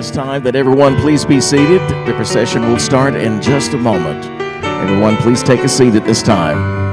this time that everyone please be seated. The procession will start in just a moment. Everyone please take a seat at this time.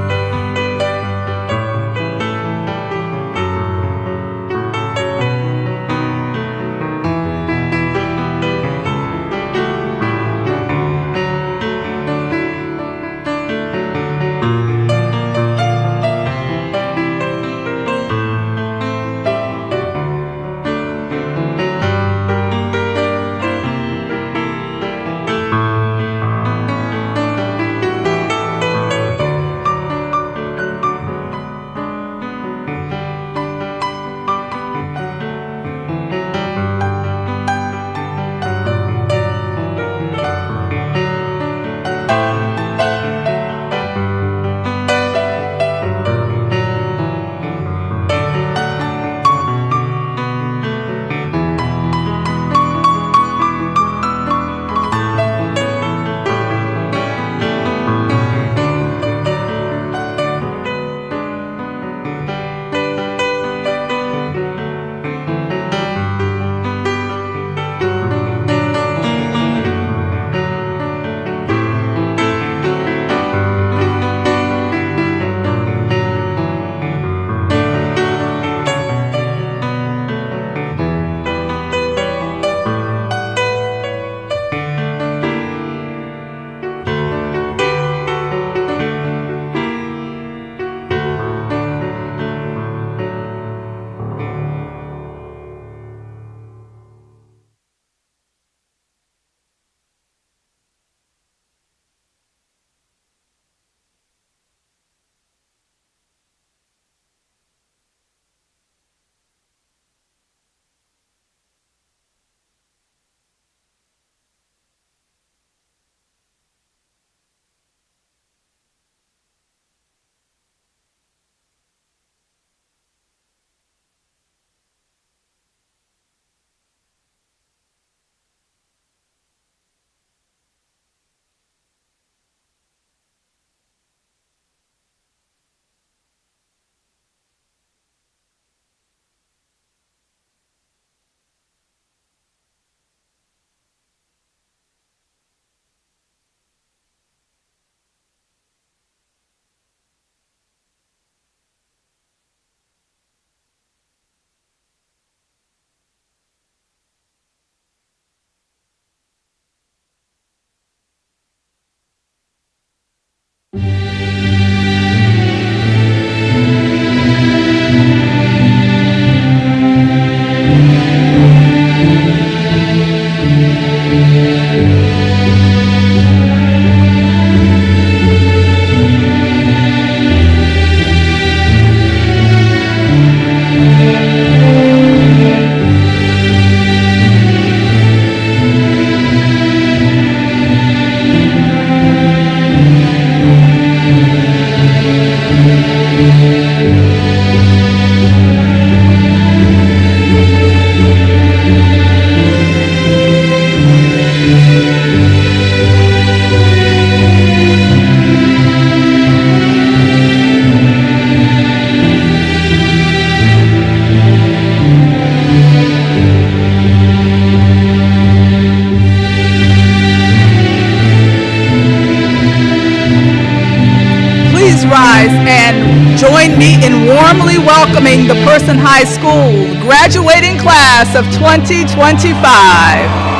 Join me in warmly welcoming the Person High School graduating class of 2025.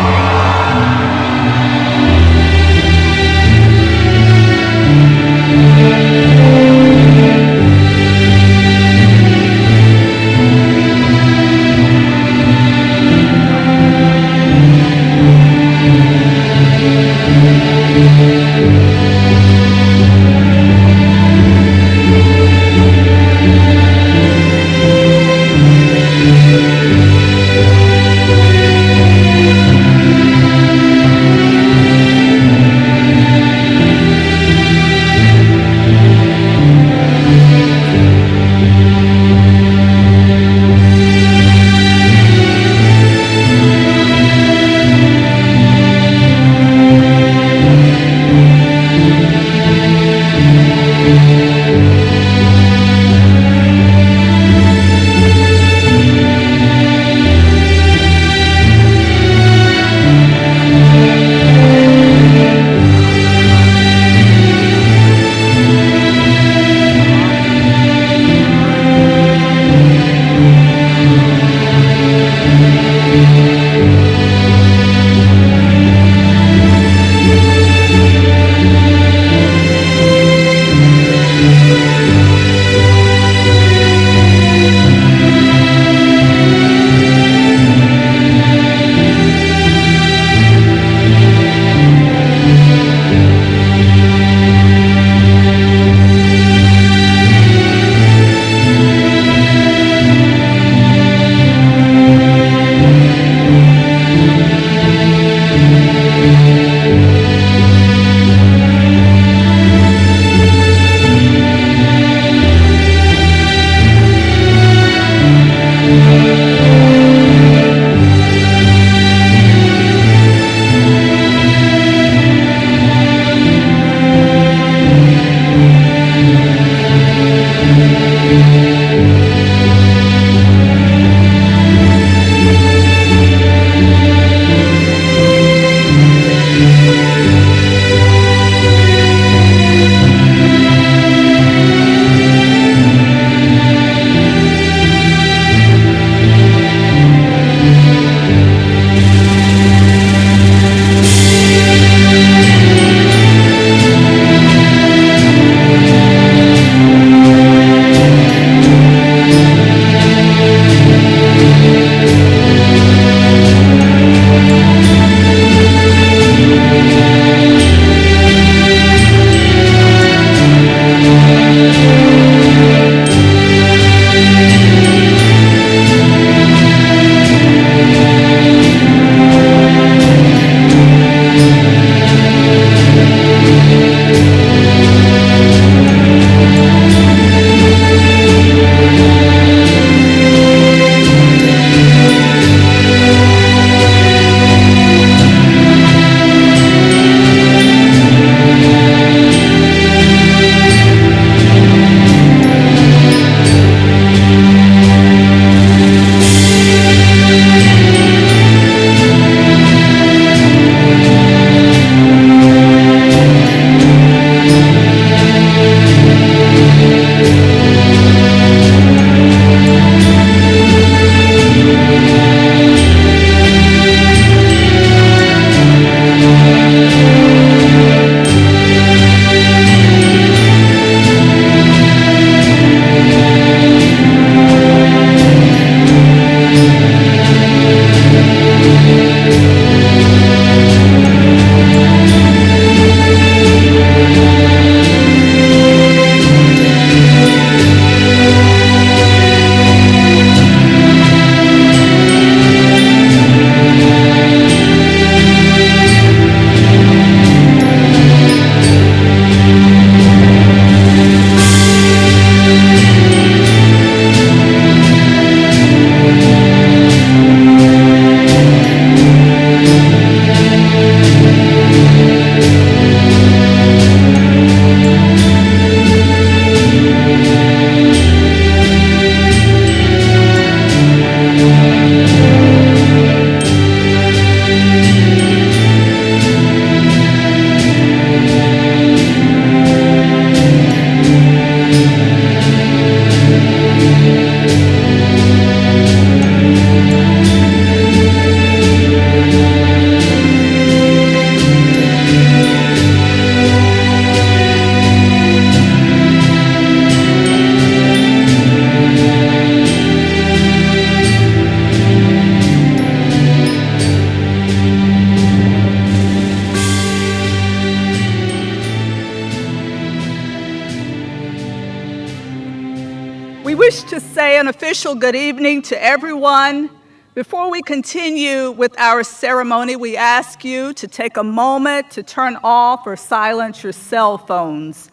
say an official good evening to everyone. Before we continue with our ceremony, we ask you to take a moment to turn off or silence your cell phones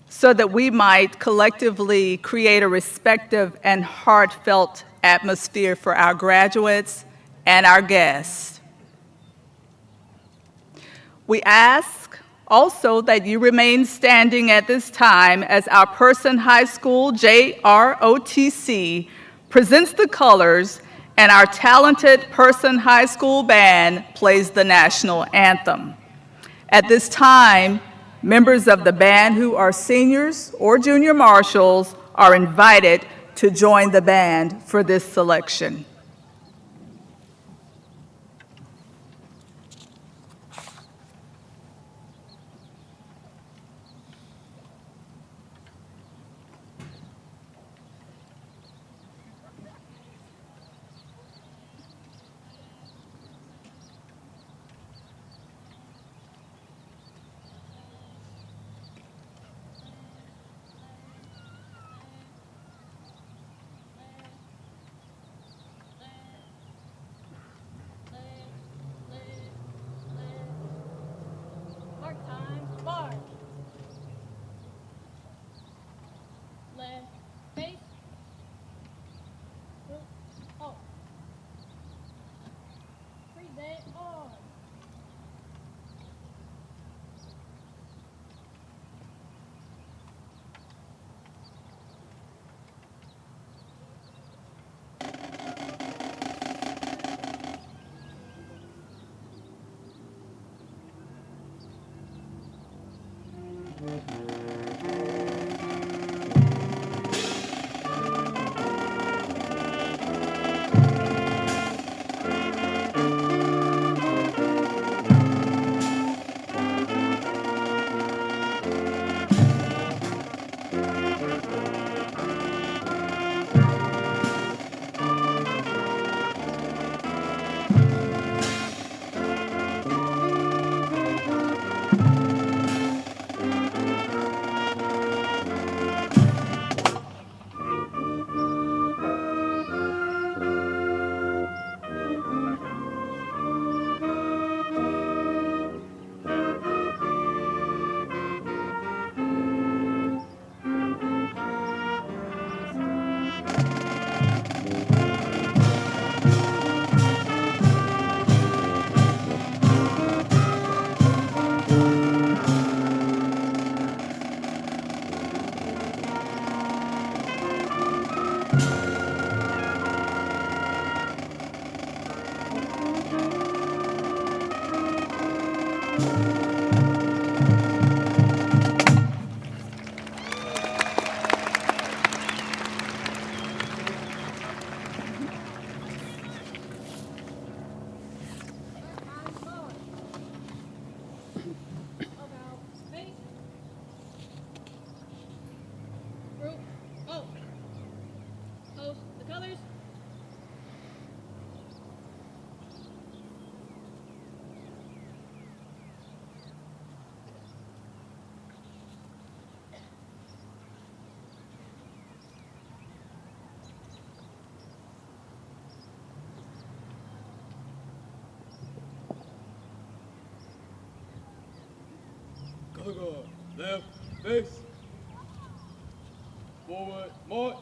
so that we might collectively create a respectful and heartfelt atmosphere for our graduates and our guests. We ask also that you remain standing at this time as our Person High School JROTC presents the colors and our talented Person High School band plays the national anthem. At this time, members of the band who are seniors or junior marshals are invited to join the band for this selection. Left, face. Forward, march.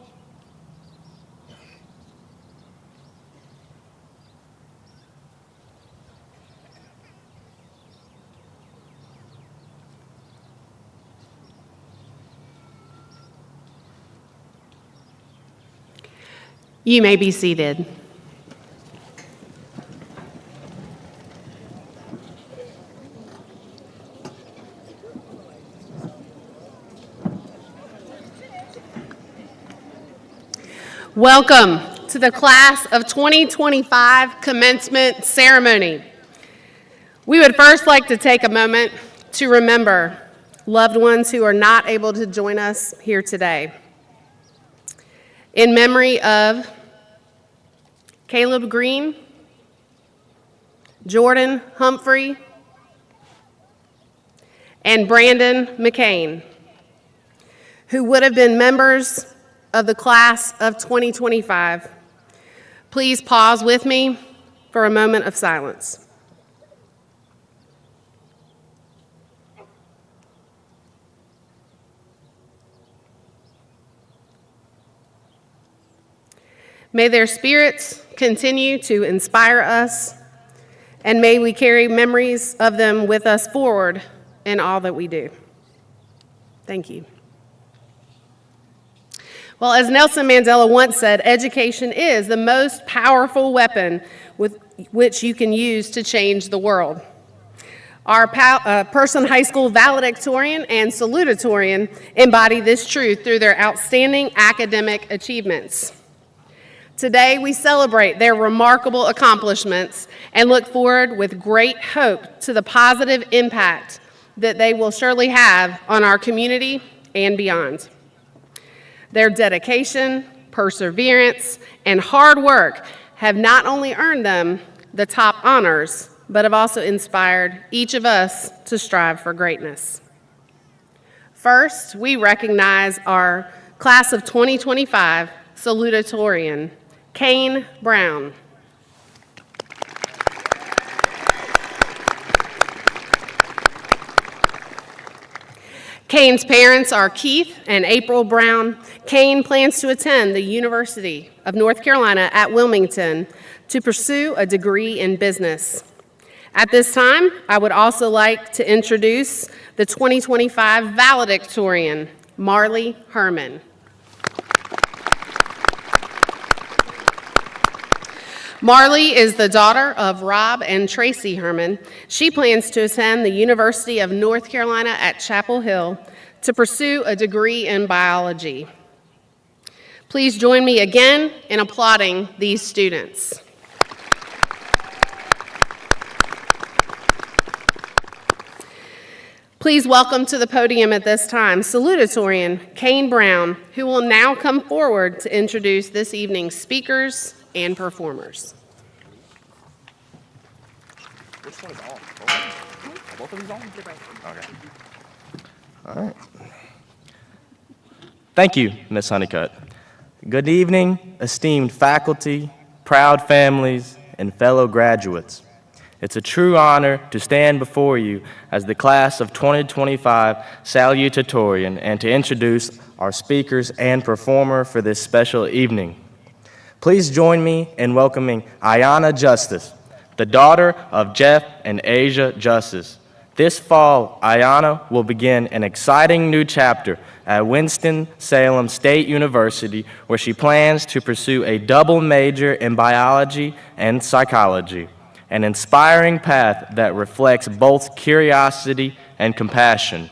You may be seated. Welcome to the Class of 2025 Commencement Ceremony. We would first like to take a moment to remember loved ones who are not able to join us here today. In memory of Caleb Green, Jordan Humphrey, and Brandon McCain, who would have been members of the class of 2025. Please pause with me for a moment of silence. May their spirits continue to inspire us, and may we carry memories of them with us forward in all that we do. Thank you. Well, as Nelson Mandela once said, education is the most powerful weapon with which you can use to change the world. Our Person High School valedictorian and salutatorian embody this truth through their outstanding academic achievements. Today, we celebrate their remarkable accomplishments and look forward with great hope to the positive impact that they will surely have on our community and beyond. Their dedication, perseverance, and hard work have not only earned them the top honors, but have also inspired each of us to strive for greatness. First, we recognize our class of 2025 salutatorian, Kane Brown. Kane's parents are Keith and April Brown. Kane plans to attend the University of North Carolina at Wilmington to pursue a degree in business. At this time, I would also like to introduce the 2025 valedictorian, Marley Herman. Marley is the daughter of Rob and Tracy Herman. She plans to attend the University of North Carolina at Chapel Hill to pursue a degree in biology. Please join me again in applauding these students. Please welcome to the podium at this time salutatorian Kane Brown, who will now come forward to introduce this evening's speakers and performers. Which one is on? Are both of these on? Okay. All right. Thank you, Ms. Honeycutt. Good evening, esteemed faculty, proud families, and fellow graduates. It's a true honor to stand before you as the class of 2025 salutatorian and to introduce our speakers and performer for this special evening. Please join me in welcoming Ayanna Justice, the daughter of Jeff and Asia Justice. This fall, Ayanna will begin an exciting new chapter at Winston-Salem State University, where she plans to pursue a double major in biology and psychology, an inspiring path that reflects both curiosity and compassion.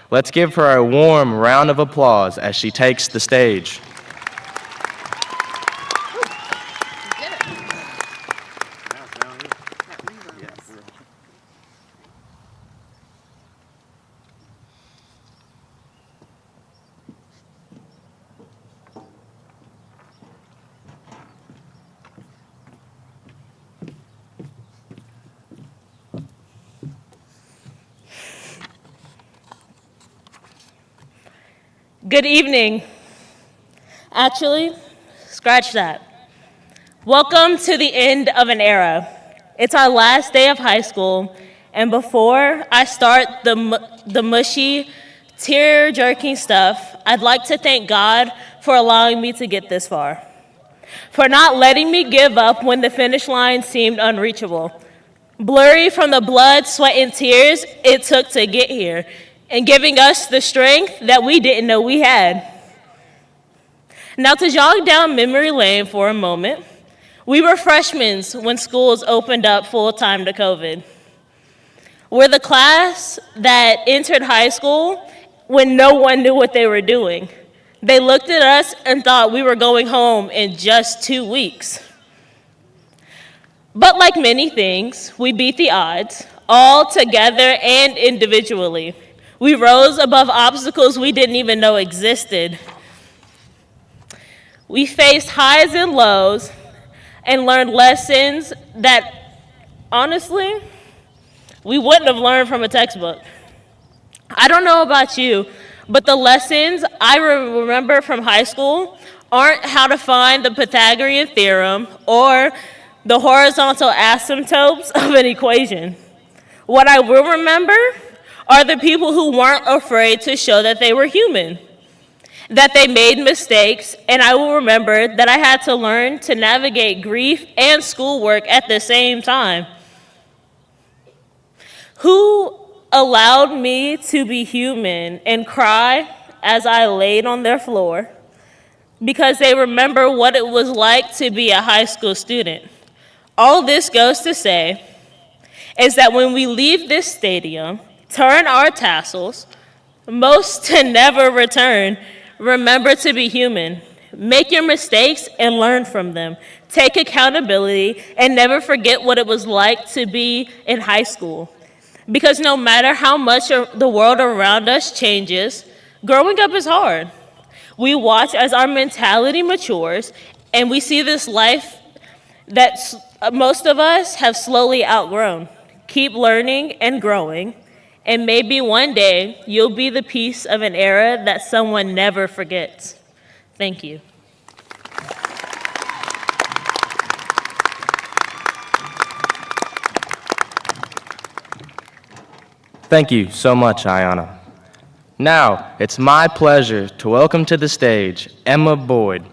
Let's give her a warm round of applause as she takes the stage. Good evening. Actually, scratch that. Welcome to the end of an era. It's our last day of high school, and before I start the mushy, tear-jerking stuff, I'd like to thank God for allowing me to get this far, for not letting me give up when the finish line seemed unreachable, blurry from the blood, sweat, and tears it took to get here, and giving us the strength that we didn't know we had. Now, to jog down memory lane for a moment, we were freshmen when schools opened up full-time to COVID. We're the class that entered high school when no one knew what they were doing. They looked at us and thought we were going home in just 2 weeks. But like many things, we beat the odds, all together and individually. We rose above obstacles we didn't even know existed. We faced highs and lows and learned lessons that, honestly, we wouldn't have learned from a textbook. I don't know about you, But the lessons I remember from high school aren't how to find the Pythagorean theorem or the horizontal asymptotes of an equation. What I will remember are the people who weren't afraid to show that they were human, that they made mistakes, and I will remember that I had to learn to navigate grief and schoolwork at the same time. Who allowed me to be human and cry as I laid on their floor because they remember what it was like to be a high school student. All this goes to say is that when we leave this stadium, turn our tassels, most to never return, remember to be human. Make your mistakes and learn from them. Take accountability and never forget what it was like to be in high school. Because no matter how much the world around us changes, growing up is hard. We watch as our mentality matures, and we see this life that most of us have slowly outgrown. Keep learning and growing, and maybe one day you'll be the piece of an era that someone never forgets. Thank you. Thank you so much, Ayanna. Now, it's my pleasure to welcome to the stage Emma Boyd.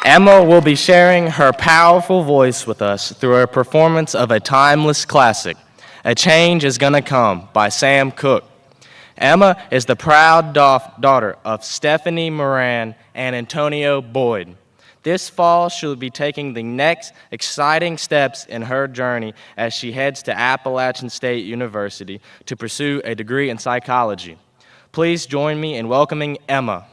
Emma will be sharing her powerful voice with us through her performance of a timeless classic, A Change Is Gonna Come by Sam Cooke. Emma is the proud daughter of Stephanie Moran and Antonio Boyd. This fall, she'll be taking the next exciting steps in her journey as she heads to Appalachian State University to pursue a degree in psychology. Please join me in welcoming Emma.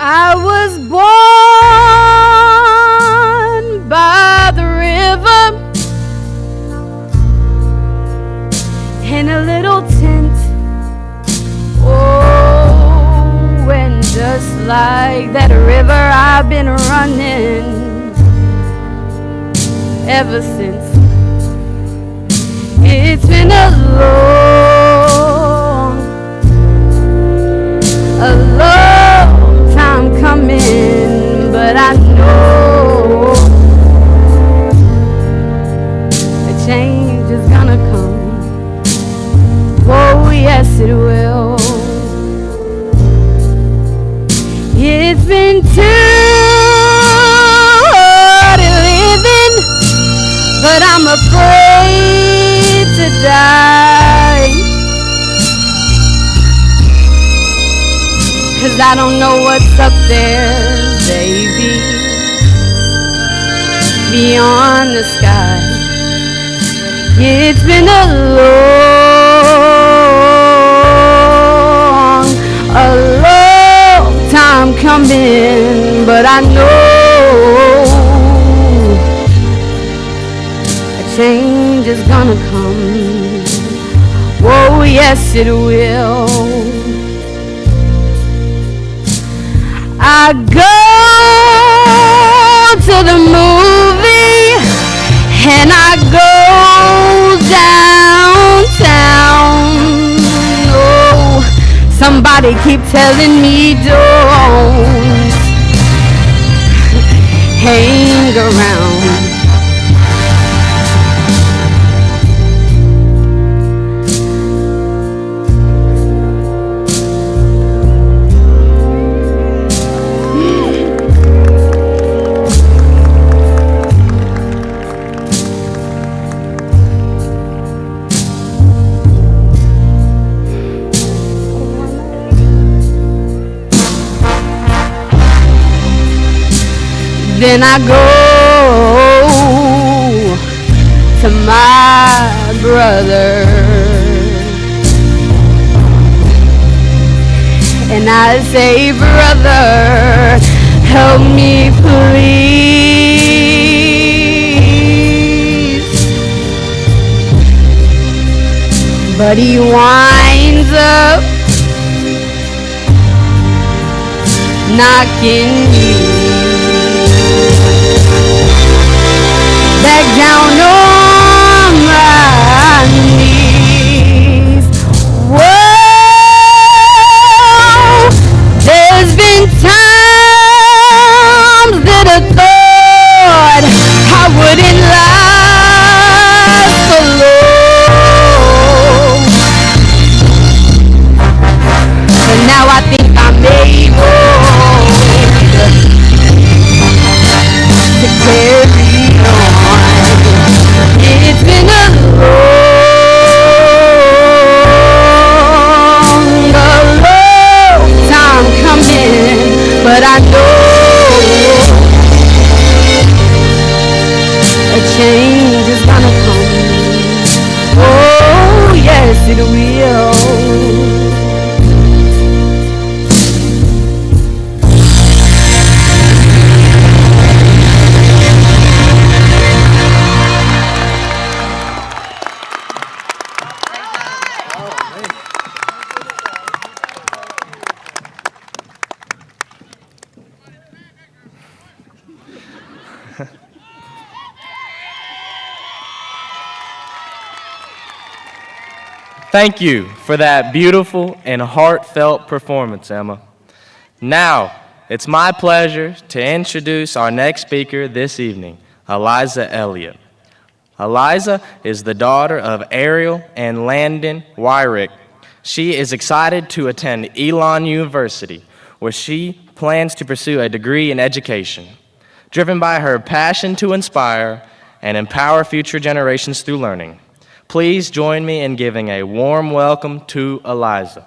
I was born by the river in a little tent. Oh, and just like that river, I've been running ever since. It's been a long time coming, but I know a change is gonna come. Oh, yes, it will. It's been too hard living, but I'm afraid to die. 'Cause I don't know what's up there, baby, beyond the sky. It's been a long time coming, but I know a change is gonna come. Oh, yes, it will. I go to the movie and I go downtown. Oh, somebody keep telling me don't hang around. Then I go to my brother. And I say, brother, help me please. But he winds up knocking me back down on my knees. Whoa, there's been times that I thought I wouldn't last so long, but now I think I'm able to carry on. It's been a long time coming, but I know a change is gonna come. Oh, yes, it will. Thank you for that beautiful and heartfelt performance, Emma. Now, it's my pleasure to introduce our next speaker this evening, Eliza Elliott. Eliza is the daughter of Ariel and Landon Wyrick. She is excited to attend Elon University, where she plans to pursue a degree in education. Driven by her passion to inspire and empower future generations through learning, please join me in giving a warm welcome to Eliza.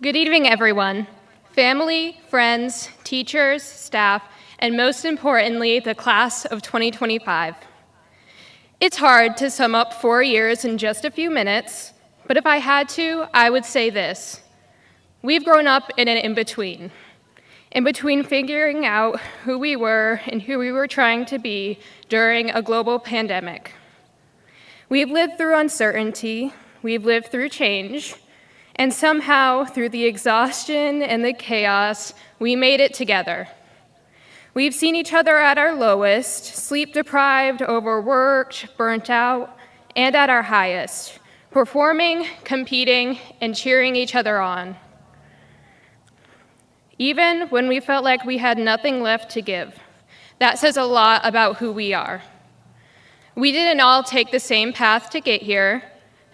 Good evening, everyone. Family, friends, teachers, staff, and most importantly, the class of 2025. It's hard to sum up 4 years in just a few minutes, but if I had to, I would say this. We've grown up in an in-between figuring out who we were and who we were trying to be during a global pandemic. We've lived through uncertainty, we've lived through change, and somehow, through the exhaustion and the chaos, we made it together. We've seen each other at our lowest, sleep-deprived, overworked, burnt out, and at our highest, performing, competing, and cheering each other on. Even when we felt like we had nothing left to give. That says a lot about who we are. We didn't all take the same path to get here.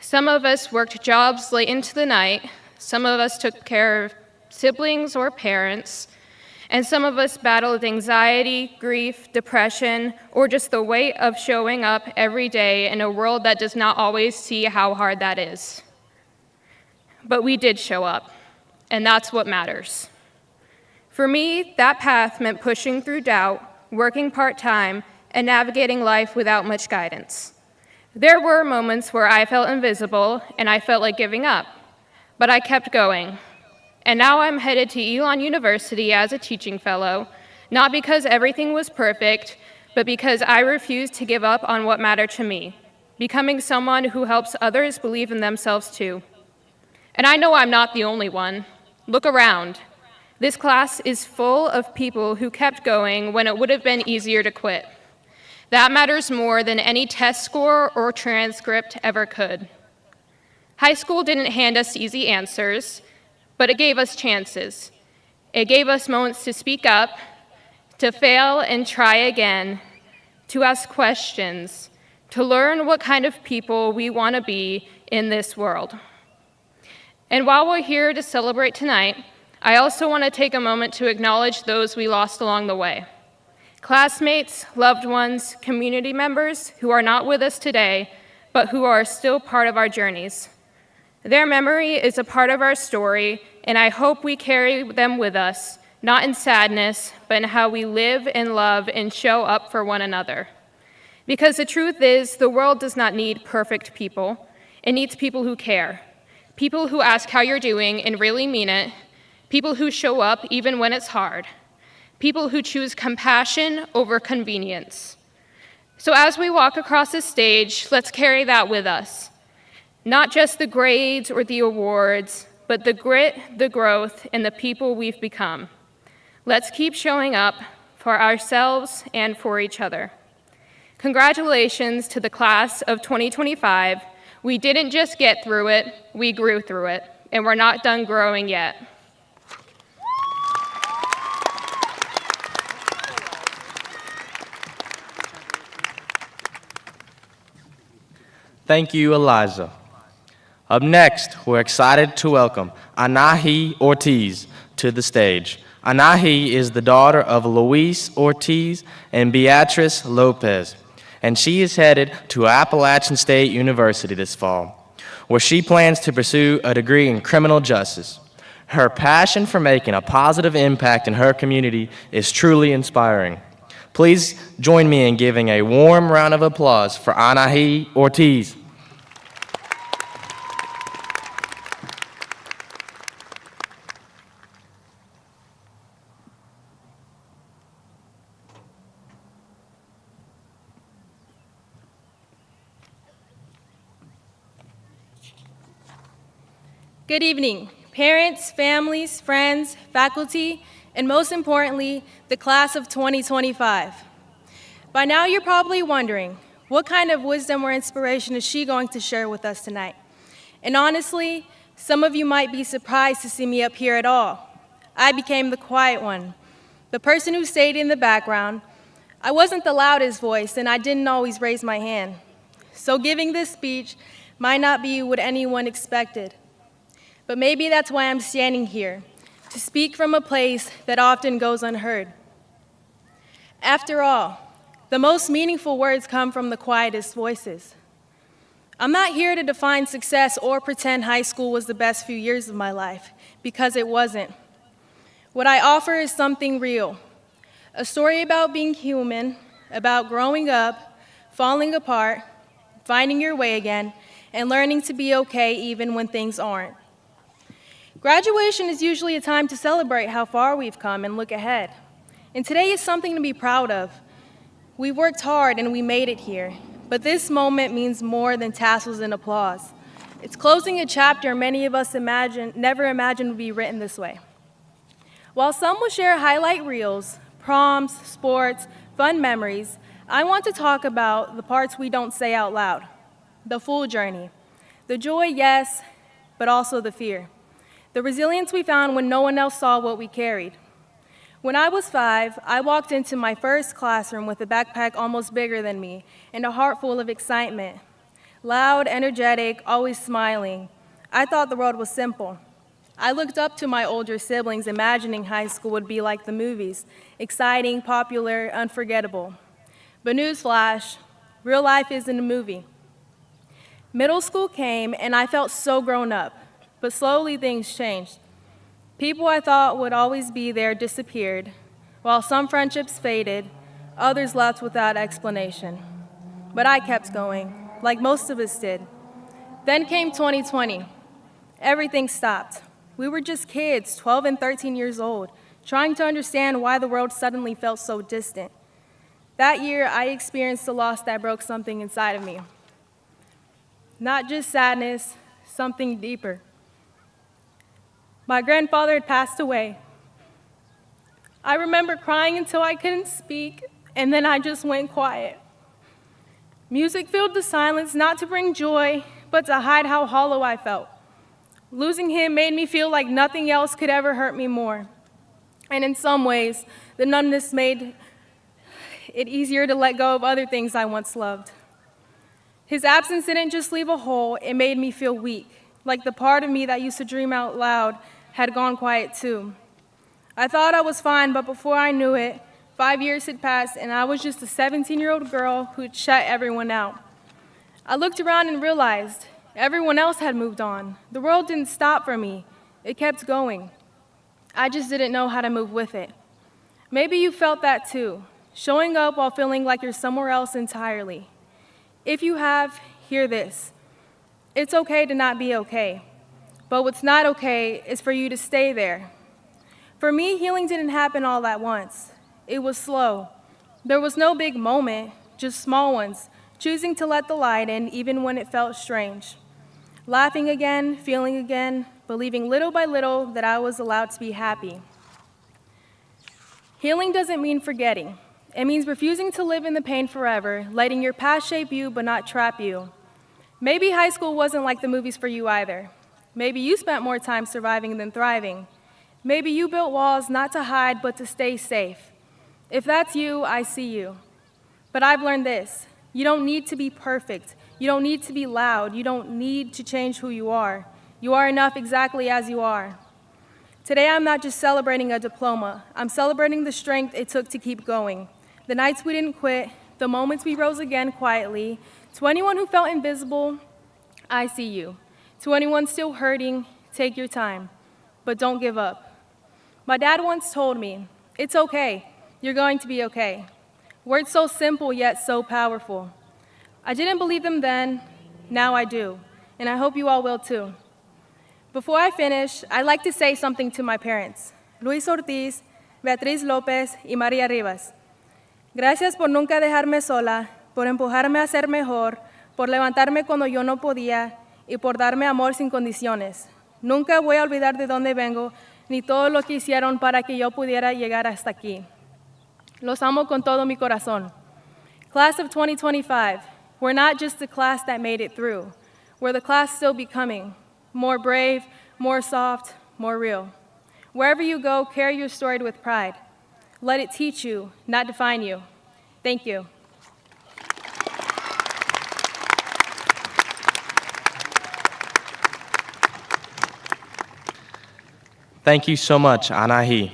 Some of us worked jobs late into the night, some of us took care of siblings or parents, and some of us battled anxiety, grief, depression, or just the weight of showing up every day in a world that does not always see how hard that is. But we did show up, and that's what matters. For me, that path meant pushing through doubt, working part-time, and navigating life without much guidance. There were moments where I felt invisible and I felt like giving up, but I kept going. And now I'm headed to Elon University as a teaching fellow, not because everything was perfect, but because I refused to give up on what mattered to me, becoming someone who helps others believe in themselves too. And I know I'm not the only one. Look around. This class is full of people who kept going when it would have been easier to quit. That matters more than any test score or transcript ever could. High school didn't hand us easy answers, but it gave us chances. It gave us moments to speak up, to fail and try again, to ask questions, to learn what kind of people we want to be in this world. And while we're here to celebrate tonight, I also want to take a moment to acknowledge those we lost along the way. Classmates, loved ones, community members who are not with us today, but who are still part of our journeys. Their memory is a part of our story, and I hope we carry them with us, not in sadness, but in how we live and love and show up for one another. Because the truth is, the world does not need perfect people. It needs people who care. People who ask how you're doing and really mean it. People who show up even when it's hard. People who choose compassion over convenience. So as we walk across the stage, let's carry that with us. Not just the grades or the awards, but the grit, the growth, and the people we've become. Let's keep showing up for ourselves and for each other. Congratulations to the class of 2025. We didn't just get through it, we grew through it, and we're not done growing yet. Thank you, Eliza. Up next, we're excited to welcome Anahi Ortiz to the stage. Anahi is the daughter of Luis Ortiz and Beatrice Lopez, and she is headed to Appalachian State University this fall, where she plans to pursue a degree in criminal justice. Her passion for making a positive impact in her community is truly inspiring. Please join me in giving a warm round of applause for Anahi Ortiz. Good evening, parents, families, friends, faculty, and most importantly, the class of 2025. By now, you're probably wondering, what kind of wisdom or inspiration is she going to share with us tonight? And honestly, some of you might be surprised to see me up here at all. I became the quiet one, the person who stayed in the background. I wasn't the loudest voice, and I didn't always raise my hand. So giving this speech might not be what anyone expected. But maybe that's why I'm standing here, to speak from a place that often goes unheard. After all, the most meaningful words come from the quietest voices. I'm not here to define success or pretend high school was the best few years of my life, because it wasn't. What I offer is something real, a story about being human, about growing up, falling apart, finding your way again, and learning to be okay even when things aren't. Graduation is usually a time to celebrate how far we've come and look ahead. And today is something to be proud of. We worked hard and we made it here. But this moment means more than tassels and applause. It's closing a chapter many of us never imagined would be written this way. While some will share highlight reels, proms, sports, fun memories, I want to talk about the parts we don't say out loud, the full journey. The joy, yes, but also the fear. The resilience we found when no one else saw what we carried. When I was 5, I walked into my first classroom with a backpack almost bigger than me and a heart full of excitement. Loud, energetic, always smiling. I thought the world was simple. I looked up to my older siblings, imagining high school would be like the movies, exciting, popular, unforgettable. But newsflash, real life isn't a movie. Middle school came, and I felt so grown up. But slowly things changed. People I thought would always be there disappeared, while some friendships faded, others left without explanation. But I kept going, like most of us did. Then came 2020. Everything stopped. We were just kids, 12 and 13 years old, trying to understand why the world suddenly felt so distant. That year, I experienced a loss that broke something inside of me. Not just sadness, something deeper. My grandfather had passed away. I remember crying until I couldn't speak, and then I just went quiet. Music filled the silence, not to bring joy, but to hide how hollow I felt. Losing him made me feel like nothing else could ever hurt me more. And in some ways, the numbness made it easier to let go of other things I once loved. His absence didn't just leave a hole, it made me feel weak, like the part of me that used to dream out loud had gone quiet too. I thought I was fine, but before I knew it, 5 years had passed and I was just a 17-year-old girl who'd shut everyone out. I looked around and realized everyone else had moved on. The world didn't stop for me, it kept going. I just didn't know how to move with it. Maybe you felt that too, showing up while feeling like you're somewhere else entirely. If you have, hear this. It's okay to not be okay, but what's not okay is for you to stay there. For me, healing didn't happen all at once. It was slow. There was no big moment, just small ones, choosing to let the light in even when it felt strange. Laughing again, feeling again, believing little by little that I was allowed to be happy. Healing doesn't mean forgetting. It means refusing to live in the pain forever, letting your past shape you but not trap you. Maybe high school wasn't like the movies for you either. Maybe you spent more time surviving than thriving. Maybe you built walls not to hide but to stay safe. If that's you, I see you. But I've learned this. You don't need to be perfect. You don't need to be loud. You don't need to change who you are. You are enough exactly as you are. Today, I'm not just celebrating a diploma. I'm celebrating the strength it took to keep going. The nights we didn't quit, the moments we rose again quietly. To anyone who felt invisible, I see you. To anyone still hurting, take your time, but don't give up. My dad once told me, it's okay, you're going to be okay. Words so simple yet so powerful. I didn't believe them then, now I do, and I hope you all will too. Before I finish, I'd like to say something to my parents, Luis Ortiz, Beatriz Lopez, y Maria Rivas. Gracias por nunca dejarme sola, por empujarme a ser mejor, por levantarme cuando yo no podía y por darme amor sin condiciones. Nunca voy a olvidar de dónde vengo, ni todo lo que hicieron para que yo pudiera llegar hasta aquí. Los amo con todo mi corazón. Class of 2025, we're not just the class that made it through. We're the class still becoming. More brave, more soft, more real. Wherever you go, carry your story with pride. Let it teach you, not define you. Thank you. Thank you so much, Anahi.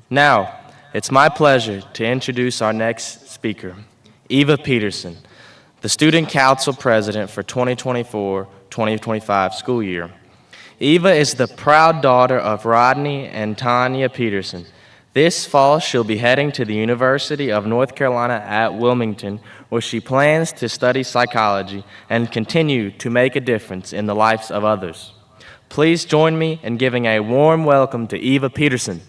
Now, it's my pleasure to introduce our next speaker, Eva Peterson, the Student Council President for 2024-2025 school year. Eva is the proud daughter of Rodney and Tanya Peterson. This fall, she'll be heading to the University of North Carolina at Wilmington, where she plans to study psychology and continue to make a difference in the lives of others. Please join me in giving a warm welcome to Eva Peterson.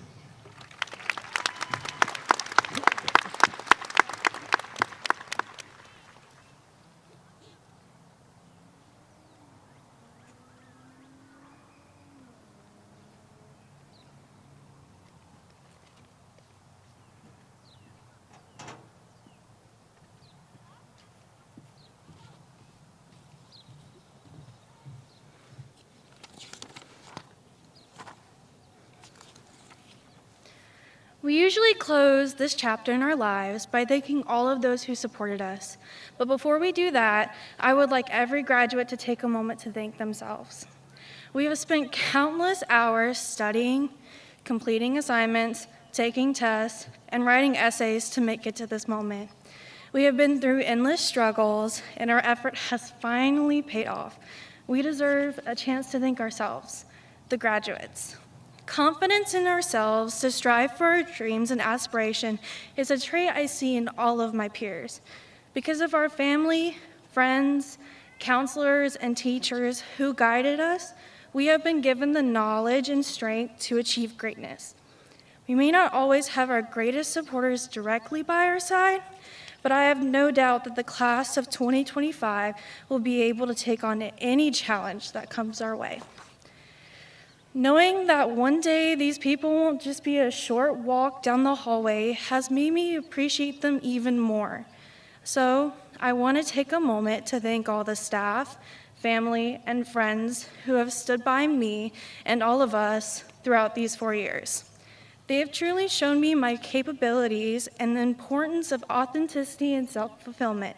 We usually close this chapter in our lives by thanking all of those who supported us. But before we do that, I would like every graduate to take a moment to thank themselves. We have spent countless hours studying, completing assignments, taking tests, and writing essays to make it to this moment. We have been through endless struggles, and our effort has finally paid off. We deserve a chance to thank ourselves, the graduates. Confidence in ourselves to strive for our dreams and aspiration is a trait I see in all of my peers. Because of our family, friends, counselors, and teachers who guided us, we have been given the knowledge and strength to achieve greatness. We may not always have our greatest supporters directly by our side, but I have no doubt that the class of 2025 will be able to take on any challenge that comes our way. Knowing that one day these people won't just be a short walk down the hallway has made me appreciate them even more. So I want to take a moment to thank all the staff, family, and friends who have stood by me and all of us throughout these 4 years. They have truly shown me my capabilities and the importance of authenticity and self-fulfillment.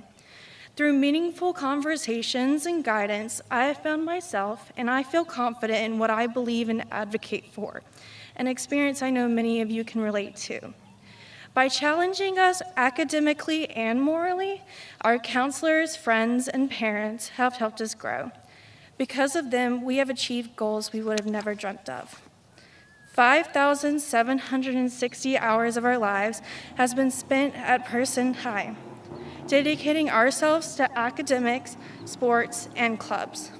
Through meaningful conversations and guidance, I have found myself, and I feel confident in what I believe and advocate for, an experience I know many of you can relate to. By challenging us academically and morally, our counselors, friends, and parents have helped us grow. Because of them, we have achieved goals we would have never dreamt of. 5,760 hours of our lives has been spent at Person High, dedicating ourselves to academics, sports, and clubs.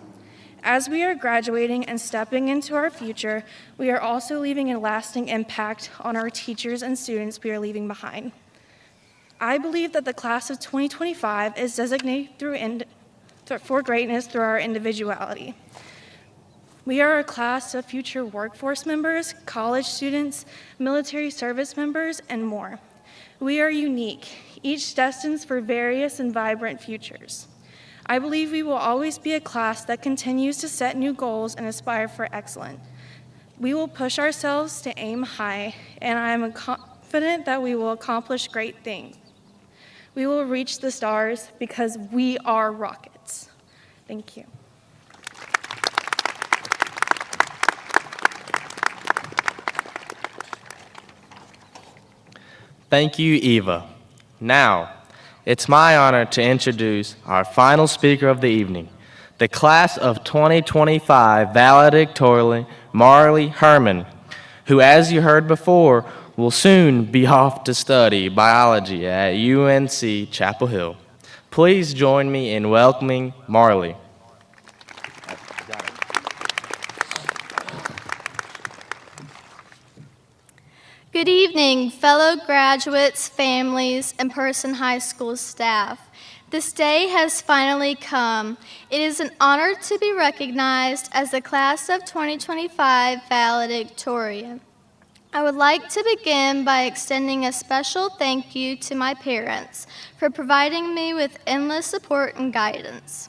As we are graduating and stepping into our future, we are also leaving a lasting impact on our teachers and students we are leaving behind. I believe that the class of 2025 is designated for greatness through our individuality. We are a class of future workforce members, college students, military service members, and more. We are unique, each destined for various and vibrant futures. I believe we will always be a class that continues to set new goals and aspire for excellence. We will push ourselves to aim high, and I am confident that we will accomplish great things. We will reach the stars because we are rockets. Thank you. Thank you, Eva. Now, it's my honor to introduce our final speaker of the evening, the class of 2025 valedictorian Marley Herman, who, as you heard before, will soon be off to study biology at UNC Chapel Hill. Please join me in welcoming Marley. Good evening, fellow graduates, families, and Person High School staff. This day has finally come. It is an honor to be recognized as the class of 2025 valedictorian. I would like to begin by extending a special thank you to my parents for providing me with endless support and guidance.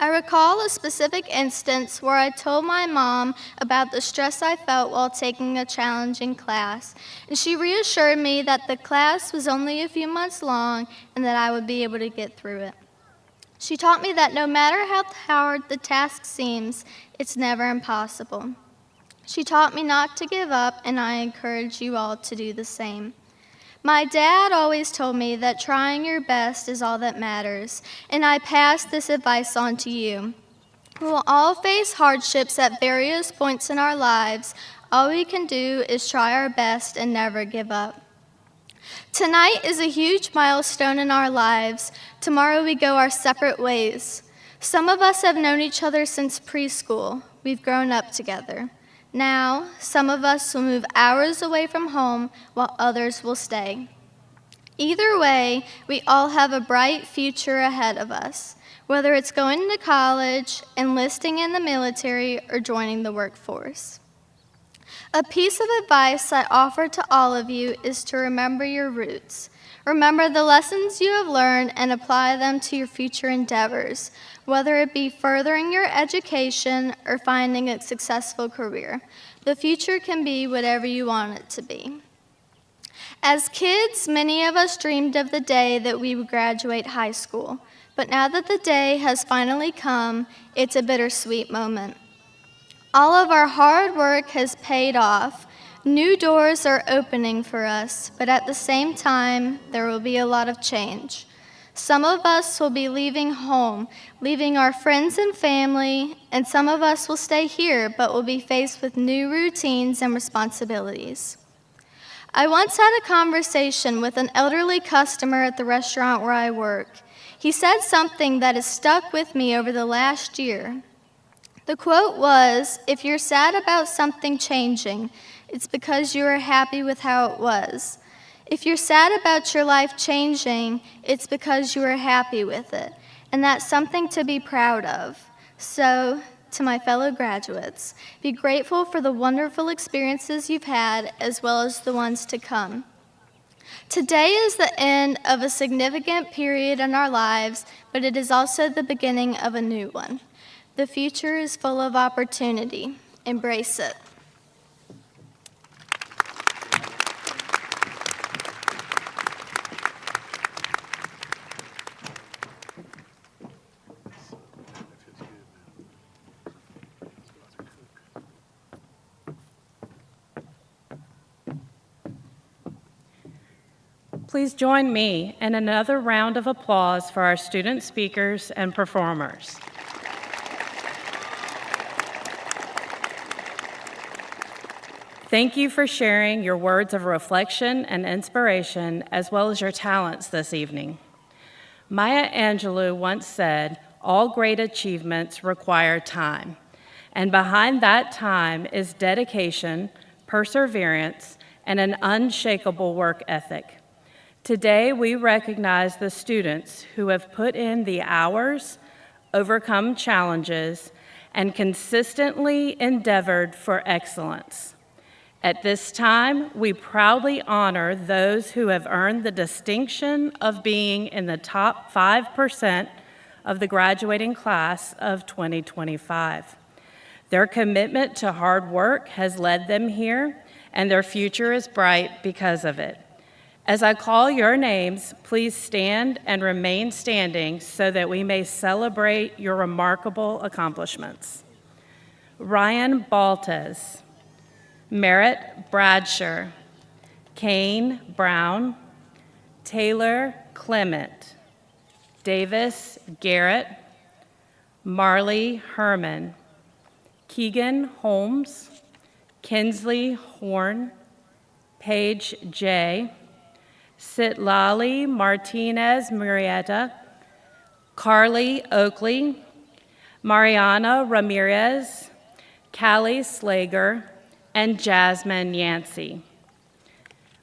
I recall a specific instance where I told my mom about the stress I felt while taking a challenging class, and she reassured me that the class was only a few months long and that I would be able to get through it. She taught me that no matter how hard the task seems, it's never impossible. She taught me not to give up, and I encourage you all to do the same. My dad always told me that trying your best is all that matters, and I pass this advice on to you. We will all face hardships at various points in our lives. All we can do is try our best and never give up. Tonight is a huge milestone in our lives. Tomorrow we go our separate ways. Some of us have known each other since preschool. We've grown up together. Now, some of us will move hours away from home while others will stay. Either way, we all have a bright future ahead of us, whether it's going to college, enlisting in the military, or joining the workforce. A piece of advice I offer to all of you is to remember your roots. Remember the lessons you have learned and apply them to your future endeavors, whether it be furthering your education or finding a successful career. The future can be whatever you want it to be. As kids, many of us dreamed of the day that we would graduate high school, but now that the day has finally come, it's a bittersweet moment. All of our hard work has paid off. New doors are opening for us, but at the same time, there will be a lot of change. Some of us will be leaving home, leaving our friends and family, and some of us will stay here, but will be faced with new routines and responsibilities. I once had a conversation with an elderly customer at the restaurant where I work. He said something that has stuck with me over the last year. The quote was, "If you're sad about something changing, it's because you are happy with how it was. If you're sad about your life changing, it's because you are happy with it." And that's something to be proud of. So, to my fellow graduates, be grateful for the wonderful experiences you've had as well as the ones to come. Today is the end of a significant period in our lives, but it is also the beginning of a new one. The future is full of opportunity. Embrace it. Please join me in another round of applause for our student speakers and performers. Thank you for sharing your words of reflection and inspiration, as well as your talents this evening. Maya Angelou once said, "All great achievements require time," and behind that time is dedication, perseverance, and an unshakable work ethic. Today, we recognize the students who have put in the hours, overcome challenges, and consistently endeavored for excellence. At this time, we proudly honor those who have earned the distinction of being in the top 5% of the graduating class of 2025. Their commitment to hard work has led them here, and their future is bright because of it. As I call your names, please stand and remain standing so that we may celebrate your remarkable accomplishments. Ryan Baltes, Merritt Bradshaw, Kane Brown, Taylor Clement, Davis Garrett, Marley Herman, Keegan Holmes, Kinsley Horn, Paige J., Citlali Martinez Murrieta, Carly Oakley, Mariana Ramirez, Callie Slager, and Jasmine Yancey.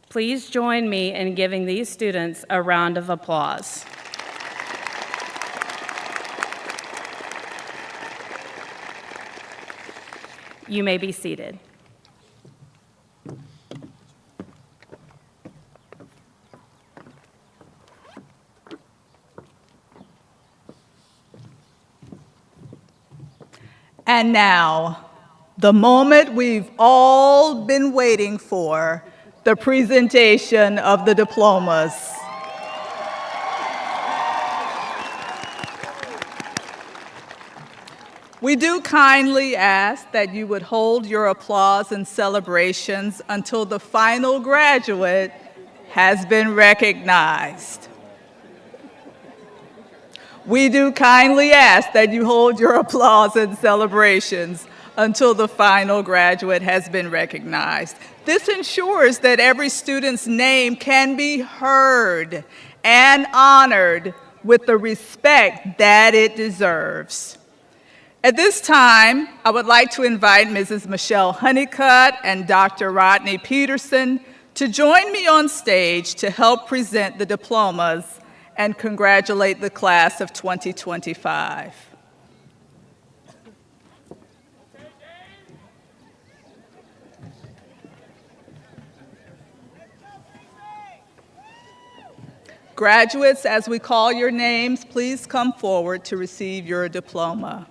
Please join me in giving these students a round of applause. You may be seated. And now, the moment we've all been waiting for, the presentation of the diplomas. We do kindly ask that you would hold your applause and celebrations until the final graduate has been recognized. We do kindly ask that you hold your applause and celebrations until the final graduate has been recognized. This ensures that every student's name can be heard and honored with the respect that it deserves. At this time, I would like to invite Mrs. Michelle Honeycutt and Dr. Rodney Peterson to join me on stage to help present the diplomas and congratulate the class of 2025. Graduates, as we call your names, please come forward to receive your diploma.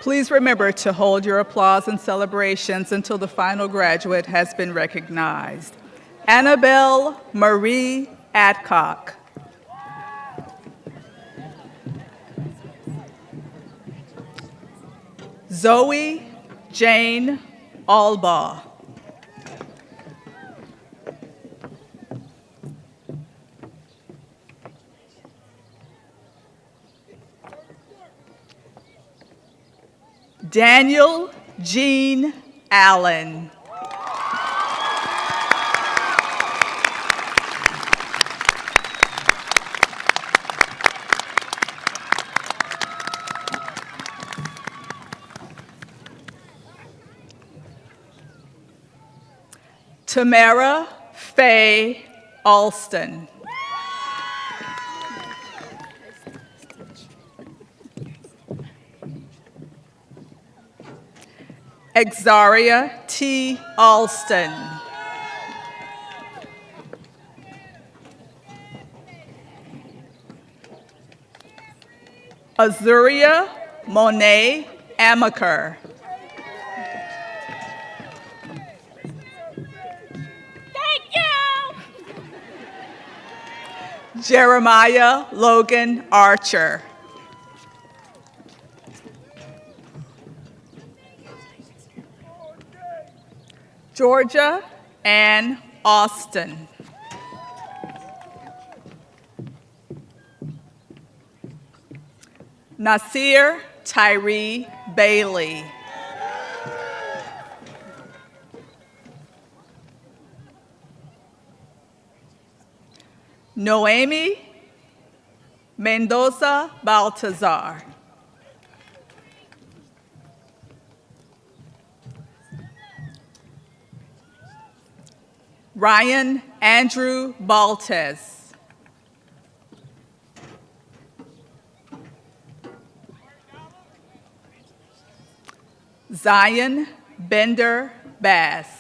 Please remember to hold your applause and celebrations until the final graduate has been recognized. Annabelle Marie Adcock. Zoe Jane Albaugh. Daniel Jean Allen. Tamara Faye Alston. Exaria T. Alston. Azuria Monet Amaker. Thank you. Jeremiah Logan Archer. Georgia Ann Austin. Nasir Tyree Bailey. Noemi Mendoza Baltazar. Ryan Andrew Baltes. Zion Bender Bass.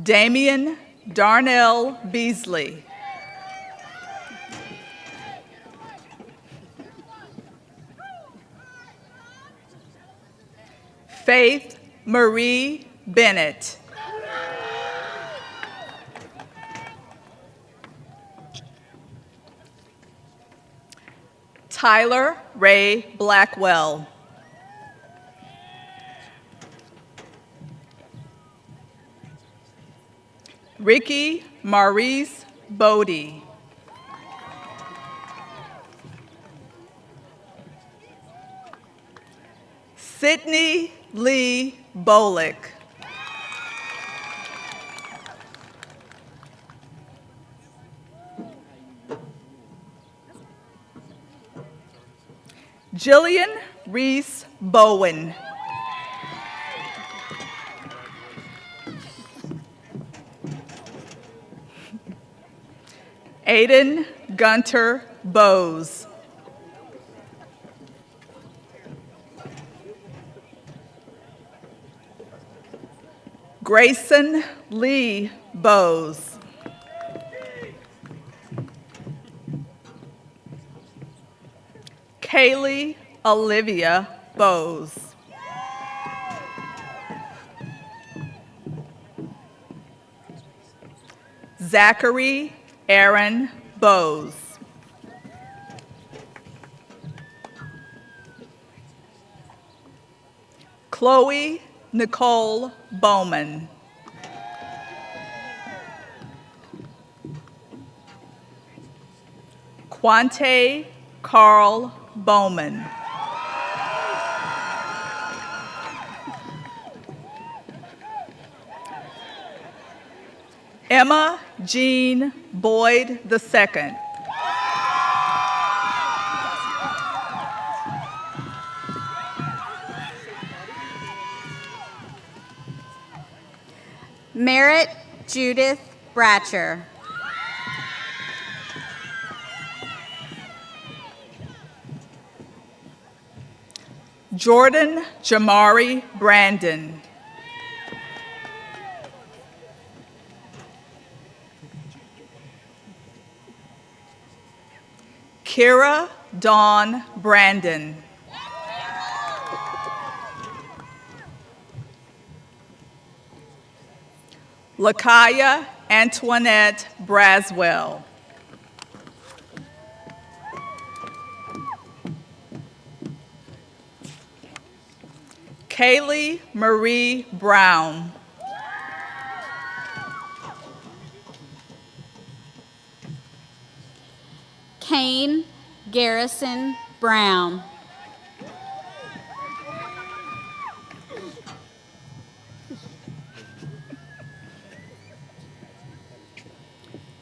Damian Darnell Beasley. Faith Marie Bennett. Tyler Ray Blackwell. Ricky Maurice Bodie. Sydney Lee Bolick. Jillian Reese Bowen. Aiden Gunter Bowes. Grayson Lee Bowes. Kaylee Olivia Bowes. Zachary Aaron Bowes. Chloe Nicole Bowman. Quante Carl Bowman. Emma Jean Boyd II. Merritt Judith Bratcher. Jordan Jamari Brandon. Kira Dawn Brandon. Lakaya Antoinette Braswell. Kaylee Marie Brown. Kane Garrison Brown.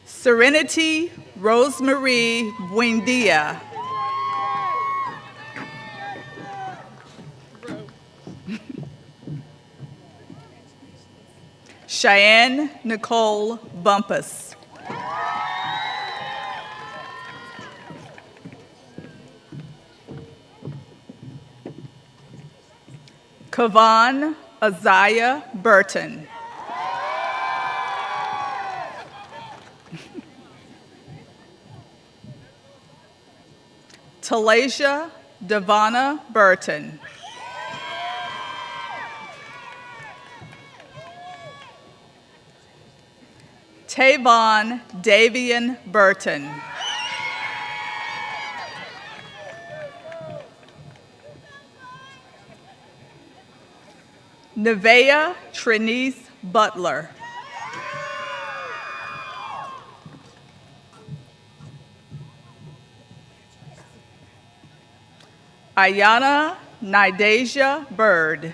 Serenity Rosemarie Buendia. Cheyenne Nicole Bumpus. Kavan Isaiah Burton. Talasia Devonna Burton. Tavon Davian Burton. Nevaeh Trinice Butler. Ayana Nidasia Bird.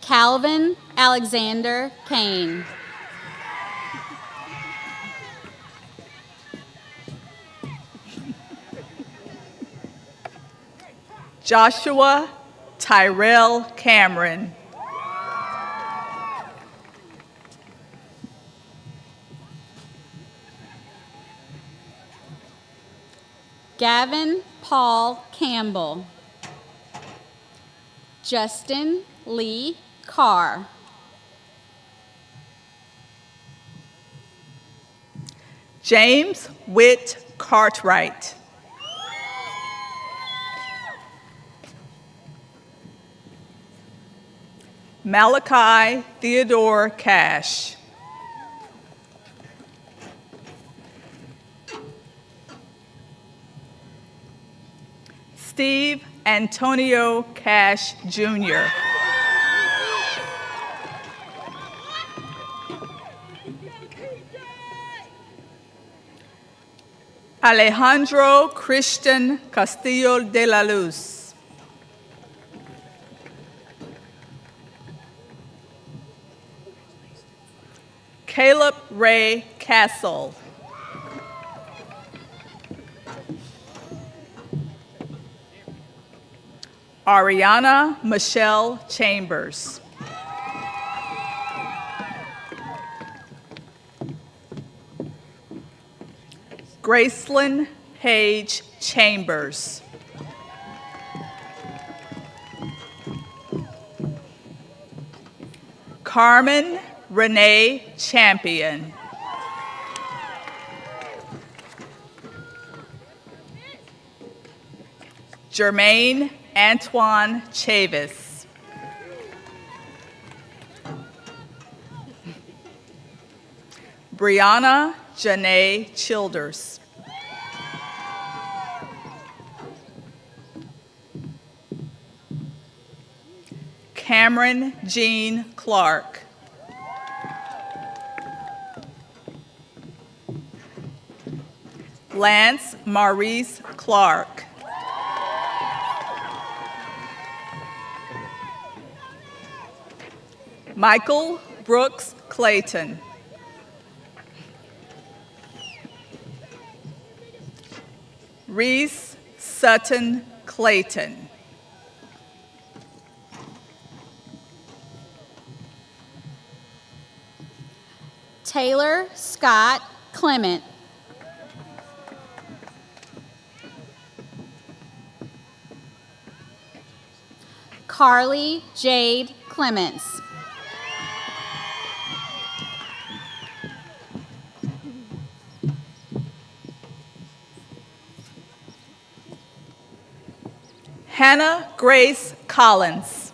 Calvin Alexander Kane. Joshua Tyrell Cameron. Gavin Paul Campbell. Justin Lee Carr. James Witt Cartwright. Malachi Theodore Cash. Steve Antonio Cash Jr. Alejandro Christian Castillo de la Luz. Caleb Ray Castle. Ariana Michelle Chambers. Gracelyn Page Chambers. Carmen Renee Champion. Jermaine Antoine Chavis. Brianna Janae Childers. Cameron Jean Clark. Lance Maurice Clark. Michael Brooks Clayton. Reese Sutton Clayton. Taylor Scott Clement. Carly Jade Clements. Hannah Grace Collins.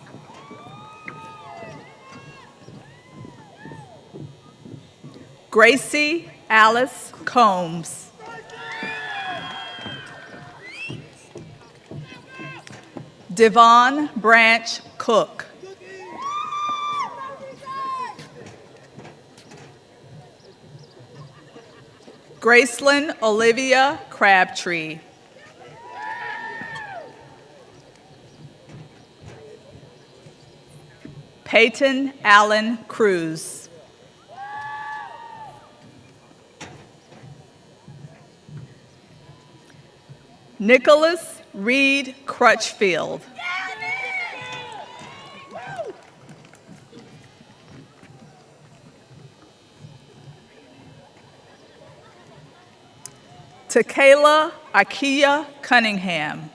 Gracie Alice Combs. Devon Branch Cook. Gracelyn Olivia Crabtree. Peyton Allen Cruz. Nicholas Reed Crutchfield. Takayla Akia Cunningham.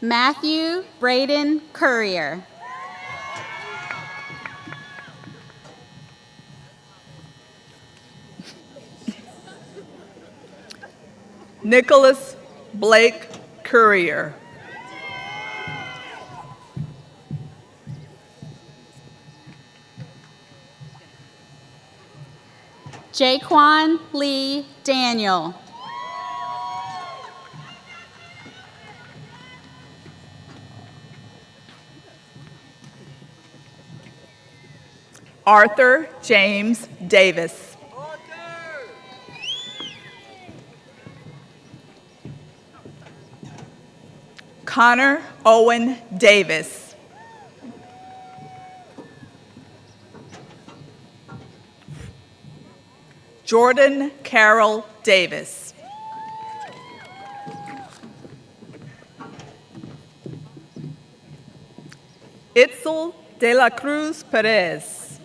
Matthew Braden Courier. Nicholas Blake Courier. Jaquan Lee Daniel. Arthur James Davis. Connor Owen Davis. Jordan Carroll Davis. Itzel de la Cruz Perez.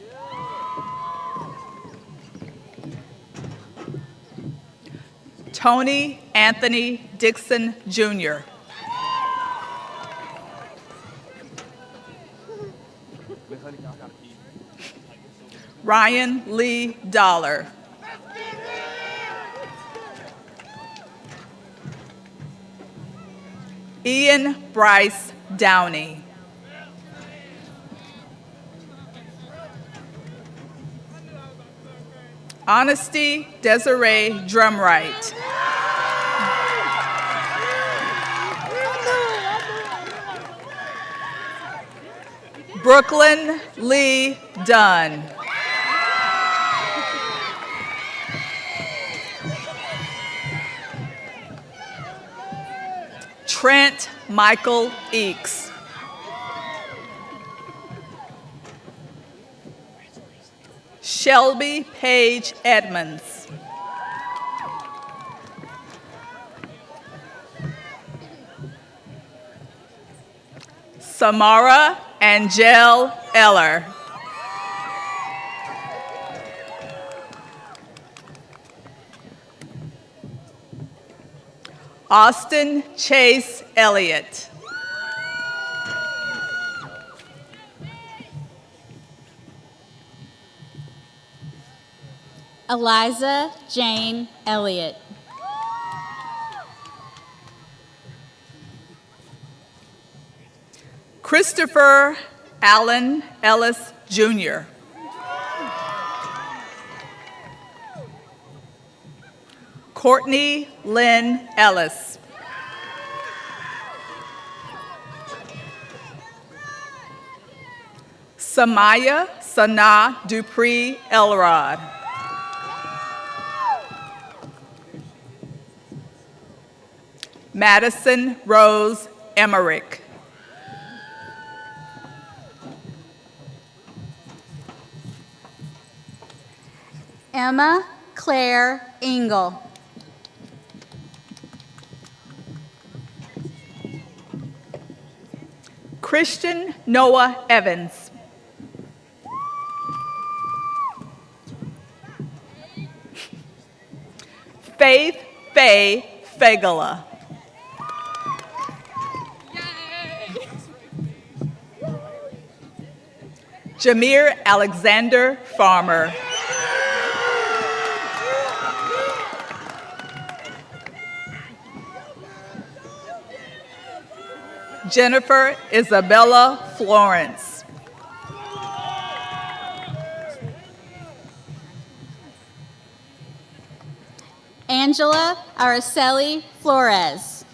Tony Anthony Dixon Jr. Ryan Lee Dollar. Ian Bryce Downey. Honesty Desiree Drumright. Brooklyn Lee Dunn. Trent Michael Eakes. Shelby Paige Edmonds. Samara Angel Eller. Austin Chase Elliott. Eliza Jane Elliott. Christopher Allen Ellis Jr. Courtney Lynn Ellis. Samaya Sana Dupree Elrod. Madison Rose Emmerich. Emma Claire Engel. Christian Noah Evans. Faith Faye Fagala. Jameer Alexander Farmer. Jennifer Isabella Florence. Angela Araceli Flores.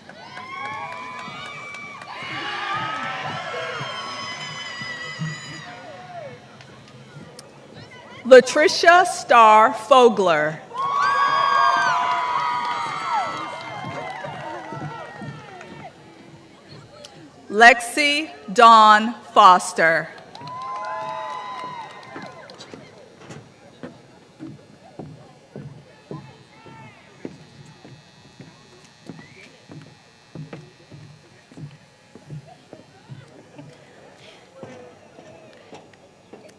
Latricia Starr Fogler. Lexi Dawn Foster.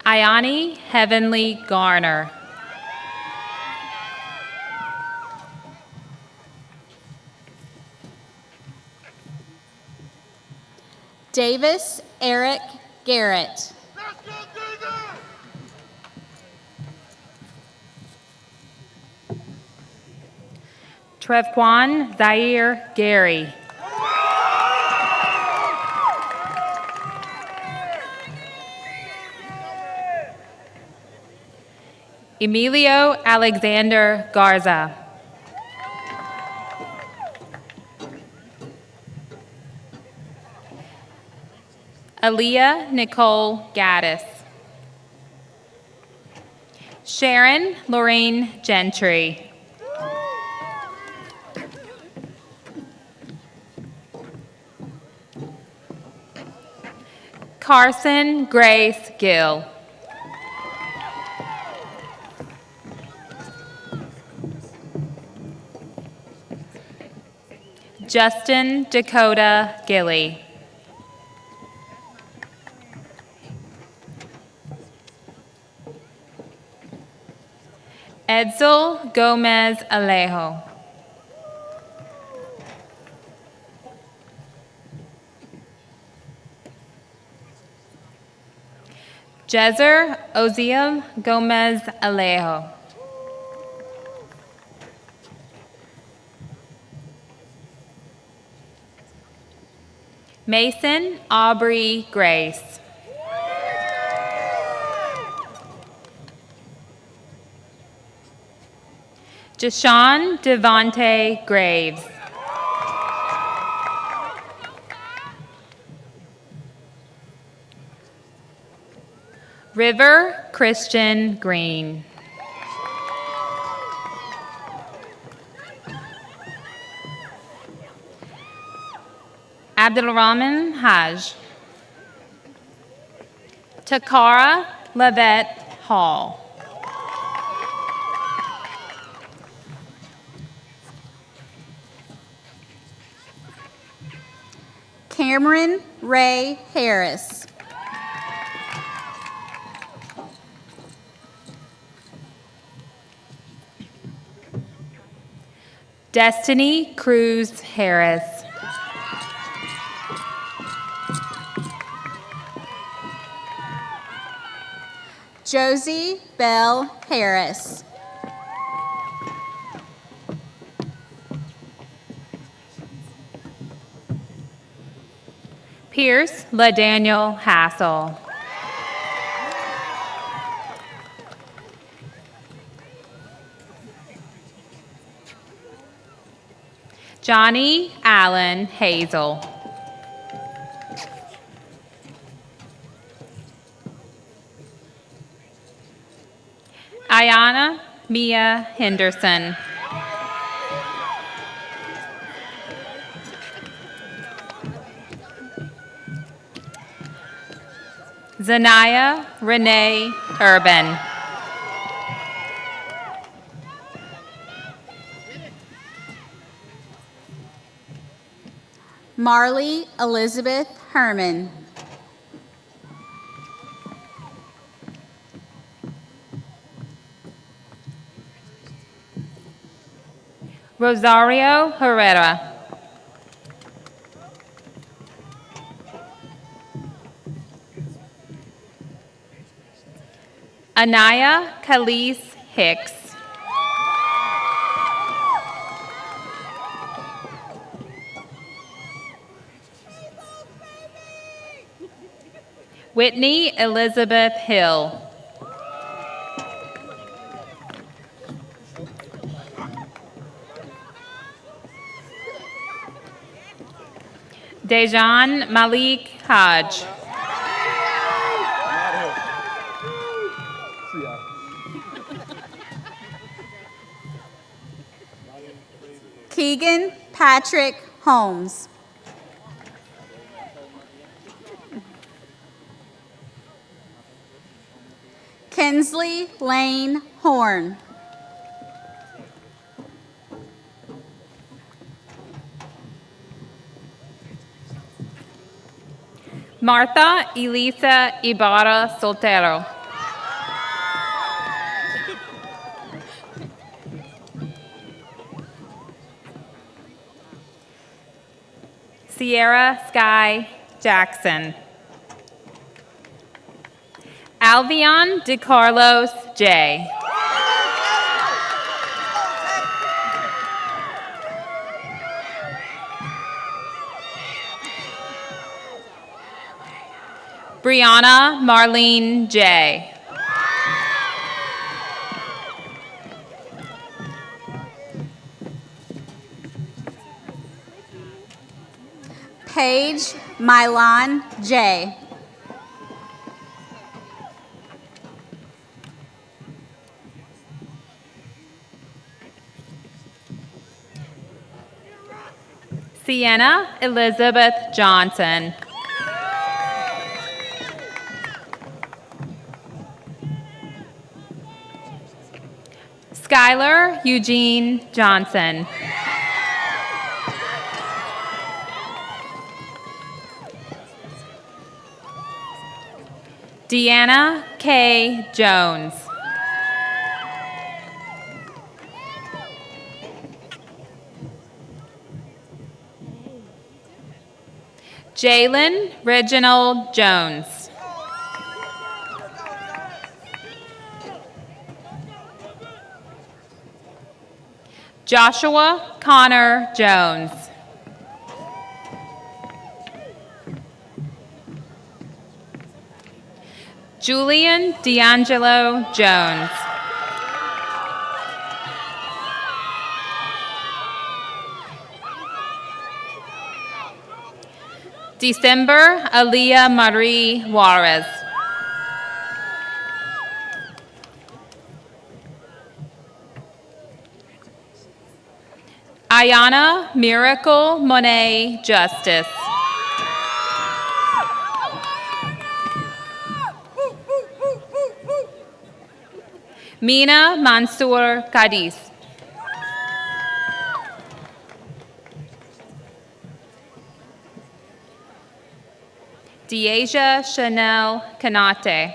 Ayani Heavenly Garner. Davis Eric Garrett. Trevquan Zaire Gary. Emilio Alexander Garza. Aaliyah Nicole Gaddis. Sharon Lorraine Gentry. Carson Grace Gill. Justin Dakota Gilly. Edsel Gomez Alejo. Jezer Oziel Gomez Alejo. Mason Aubrey Grace. Jashawn Devontae Graves. River Christian Green. Abdulrahman Haj. Takara Lavette Hall. Cameron Ray Harris. Destiny Cruz Harris. Josie Bell Harris. Pierce LaDaniel Hassel. Johnny Allen Hazel. Ayana Mia Henderson. Zanaya Renee Urban. Marley Elizabeth Herman. Rosario Herrera. Anaya Khalees Hicks. Whitney Elizabeth Hill. Dejan Malik Hodge. Keegan Patrick Holmes. Kinsley Lane Horn. Martha Elisa Ibarra Soltero. Sierra Sky Jackson. Alvion DeCarlos J. Brianna Marlene J. Paige Mylon J. Sienna Elizabeth Johnson. Skylar Eugene Johnson. Deanna K. Jones. Jalen Reginald Jones. Joshua Connor Jones. Julian D'Angelo Jones. December Aaliyah Marie Juarez. Ayana Miracle Monet Justice. Mina Mansour Cadiz. Deasia Chanel Canate.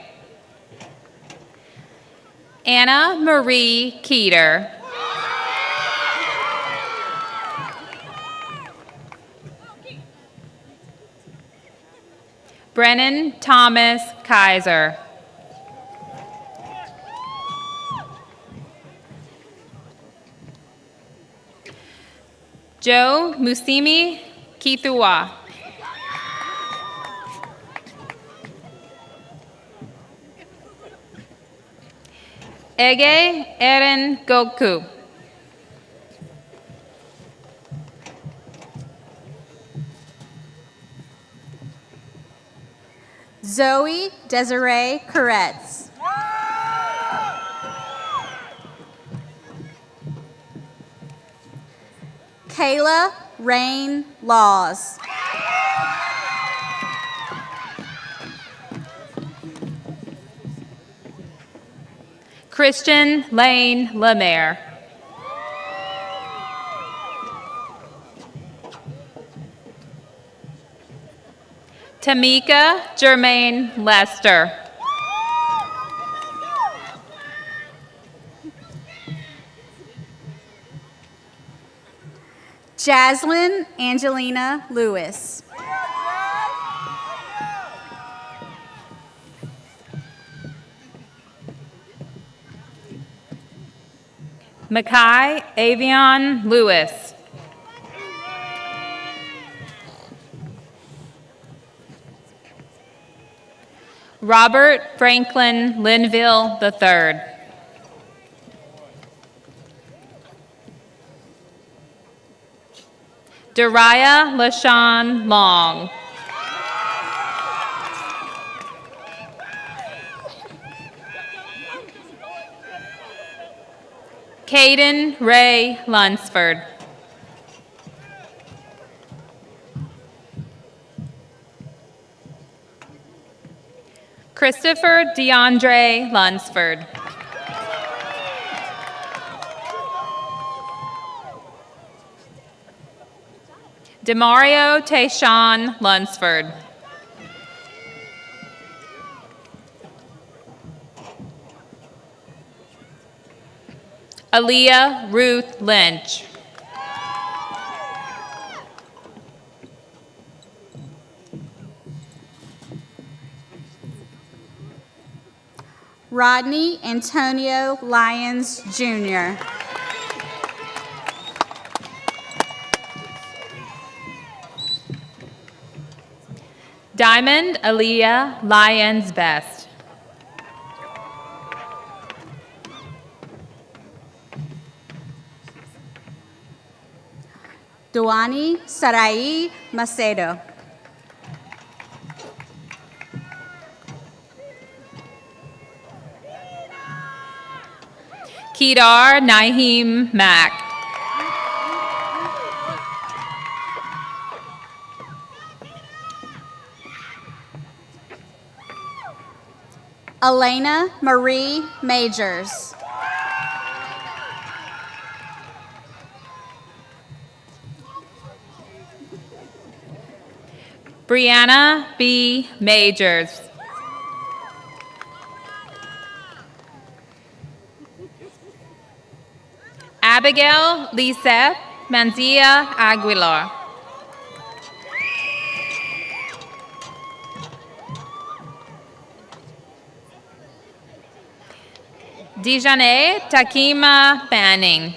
Anna Marie Keeter. Brennan Thomas Kaiser. Joe Musimi Kithua. Ege Eren Goku. Zoe Desiree Koretz. Kayla Rain Laws. Christian Lane Lemaire. Tamika Jermaine Lester. Jaslyn Angelina Lewis. Makai Avion Lewis. Robert Franklin Linville III. Dariah LaShawn Long. Caden Ray Lunsford. Christopher DeAndre Lunsford. Demario Tayshawn Lunsford. Aaliyah Ruth Lynch. Rodney Antonio Lyons, Jr. Diamond Aaliyah Lyons Best. Duani Sarai Macedo. Kedar Naheem Mack. Elena Marie Majors. Brianna B. Majors. Abigail Lisette Manzia Aguilar. Dijane Takima Banning.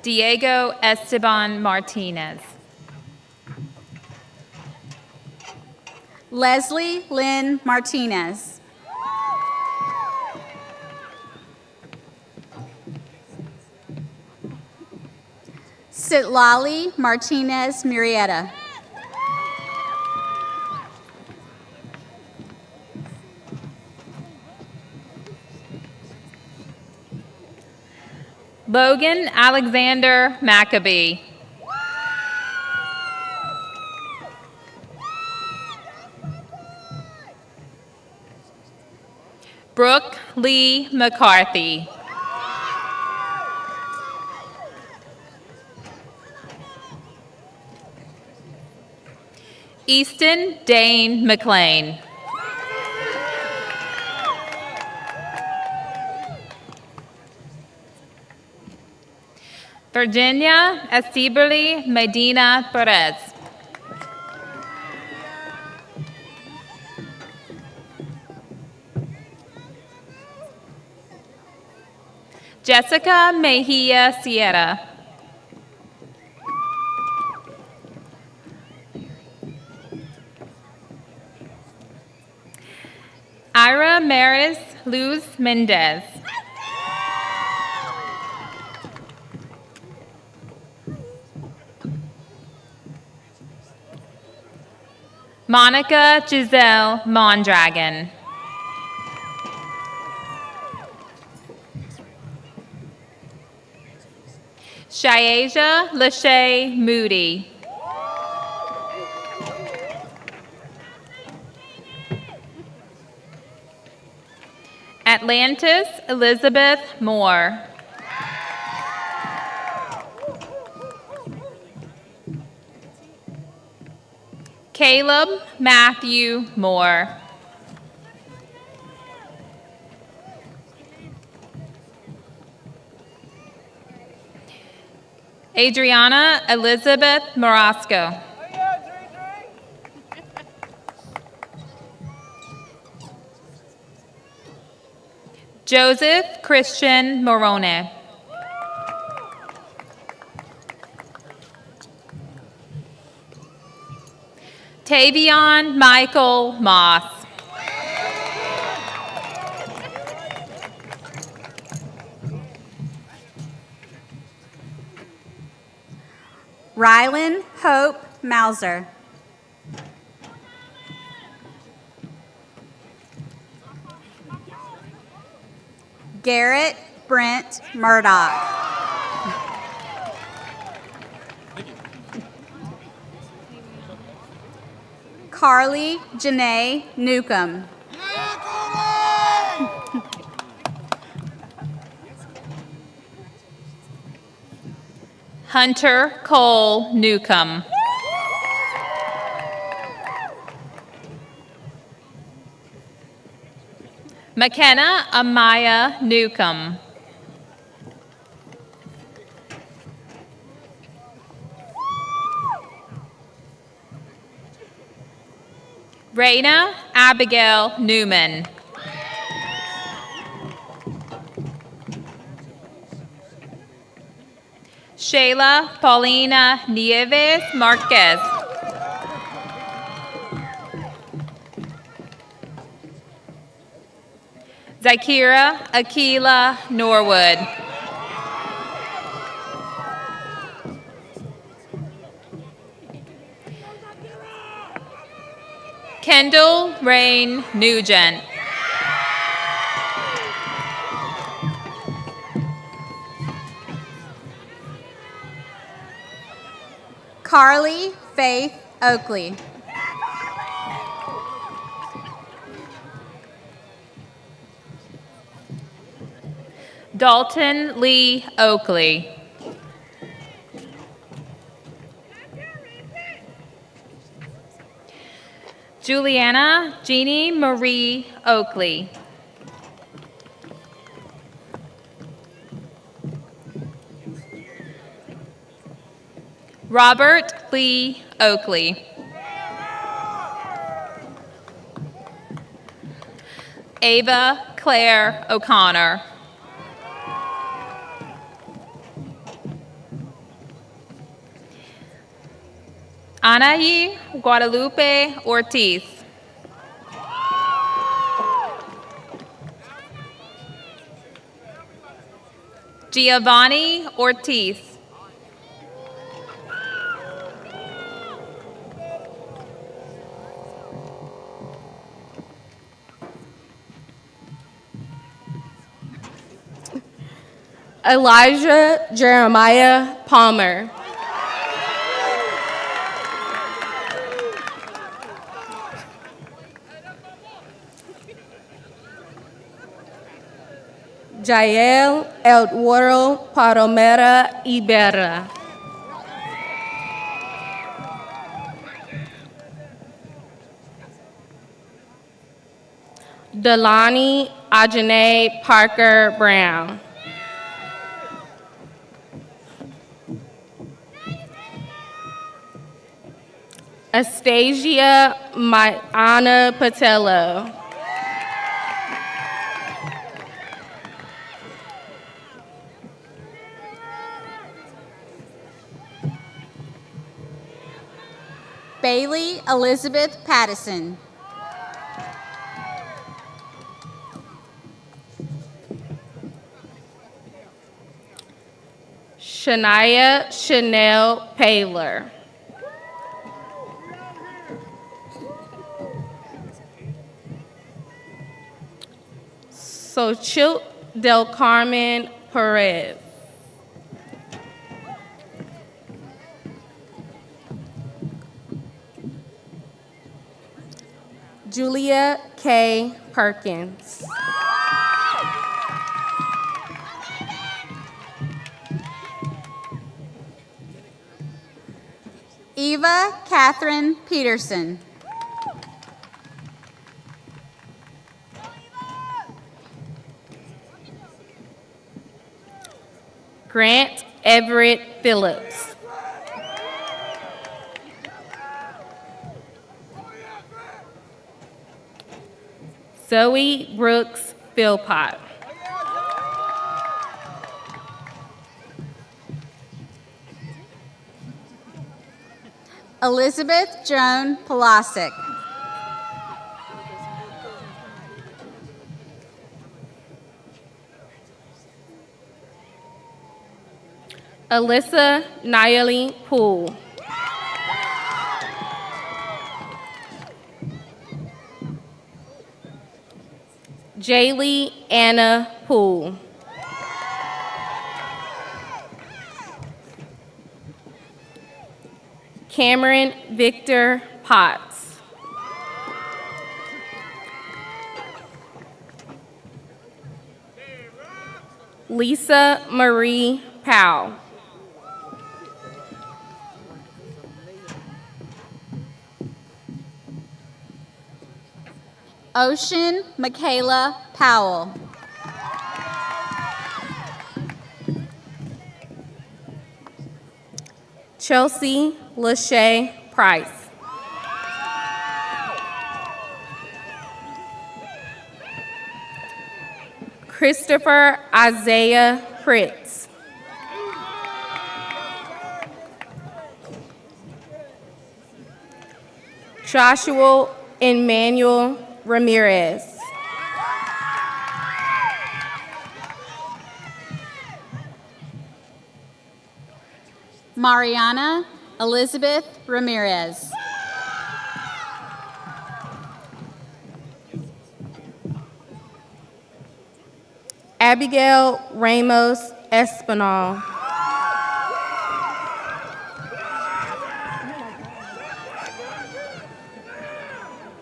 Diego Esteban Martinez. Leslie Lynn Martinez. Sitlali Martinez Murrieta. Logan Alexander Maccabee. Brooke Lee McCarthy. Easton Dane McLean. Virginia Estiberly Medina Perez. Jessica Mejia Sierra. Ira Maris Luz Mendez. Monica Giselle Mondragon. Shayasia Lachey Moody. Atlantis Elizabeth Moore. Caleb Matthew Moore. Adriana Elizabeth Morosco. Joseph Christian Morone. Tavion Michael Moss. Rylan Hope Mauser. Garrett Brent Murdoch. Carly Janae Newcomb. Hunter Cole Newcomb. McKenna Amaya Newcomb. Raina Abigail Newman. Shayla Paulina Nieves Marquez. Zakira Akila Norwood. Kendall Rain Nugent. Carly Faith Oakley. Dalton Lee Oakley. Juliana Jeannie Marie Oakley. Robert Lee Oakley. Ava Claire O'Connor. Anaí Guadalupe Ortiz. Giovanni Ortiz. Elijah Jeremiah Palmer. Jael Eduardo Palomera Iberra. Delani Ajane Parker Brown. Astasia Mayana Patello. Bailey Elizabeth Pattison. Shania Chanel Paylor. Xochitl Del Carmen Perez. Julia K. Perkins. Eva Catherine Peterson. Grant Everett Phillips. Zoe Brooks Philpott. Elizabeth Joan Polasic. Alyssa Nayeli Poole. Jaylee Anna Poole. Cameron Victor Potts. Lisa Marie Powell. Ocean Michaela Powell. Chelsea Lachey Price. Christopher Isaiah Pritz. Joshua Emmanuel Ramirez. Mariana Elizabeth Ramirez. Abigail Ramos Espinal.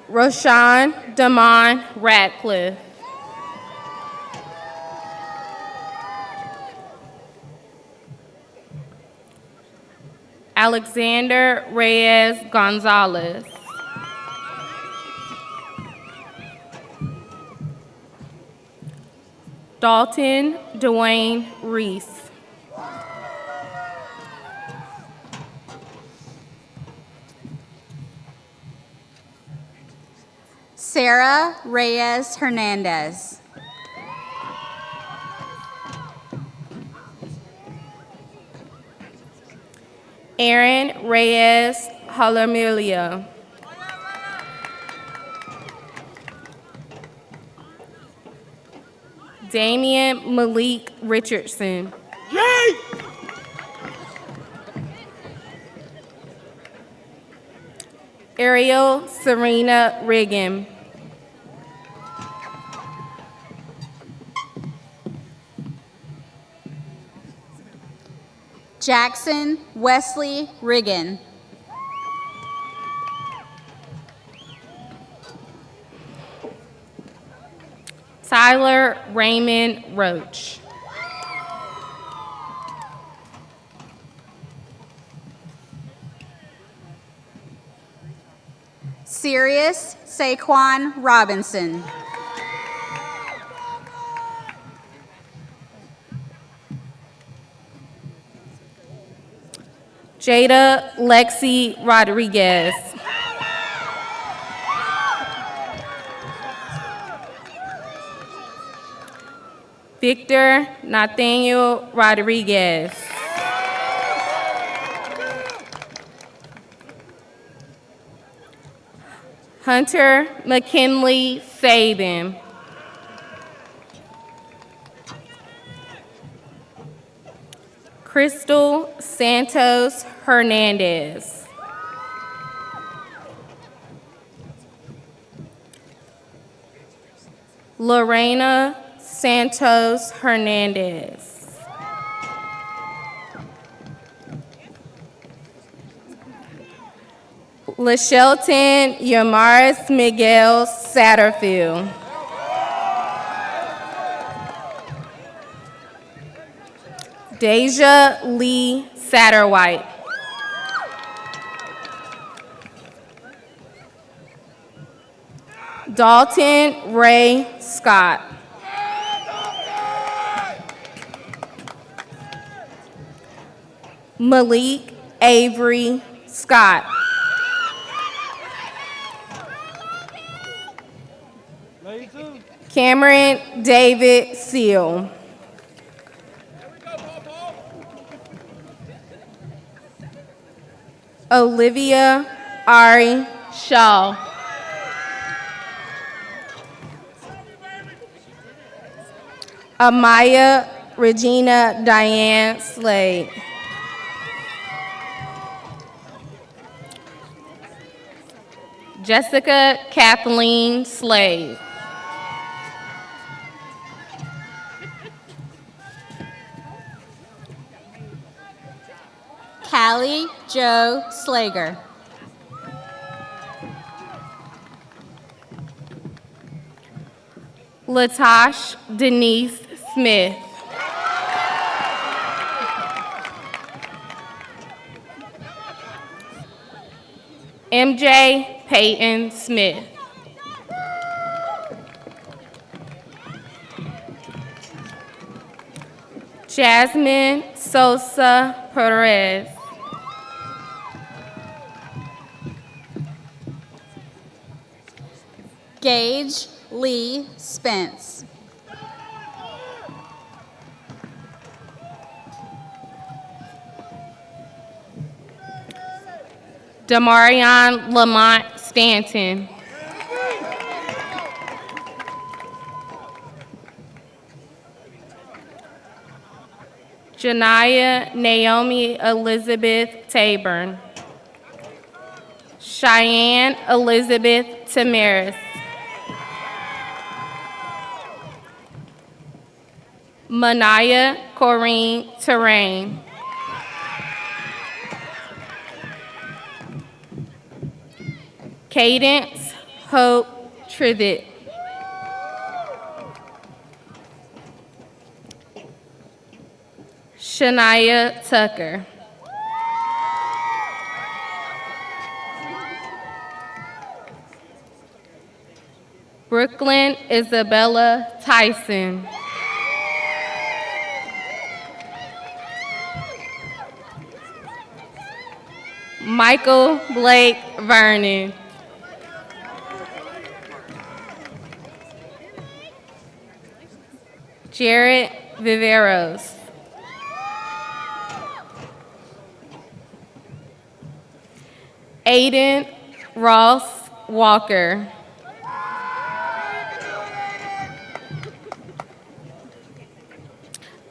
Roshan Damon Radcliffe. Alexander Reyes Gonzalez. Dalton Dwayne Reese. Sarah Reyes Hernandez. Aaron Reyes Halamilia. Damian Malik Richardson. Ariel Serena Riggin. Jackson Wesley Riggin. Tyler Raymond Roach. Sirius Saquon Robinson. Jada Lexi Rodriguez. Victor Nathaniel Rodriguez. Hunter McKinley Sabin. Crystal Santos Hernandez. Lorena Santos Hernandez. LaShelton Yamaris Miguel Satterfield. Deja Lee Satterwhite. Dalton Ray Scott. Malik Avery Scott. Cameron David Seal. Olivia Ari Shaw. Amaya Regina Diane Slade. Jessica Kathleen Slade. Callie Joe Slager. Latosh Denise Smith. MJ Peyton Smith. Jasmine Sosa Perez. Gage Lee Spence. Damarion Lamont Stanton. Janaya Naomi Elizabeth Taburn. Cheyenne Elizabeth Tamaris. Manaya Corrine Terrain. Cadence Hope Trivet. Shania Tucker. Brooklyn Isabella Tyson. Michael Blake Vernon. Jared Viveros. Aiden Ross Walker.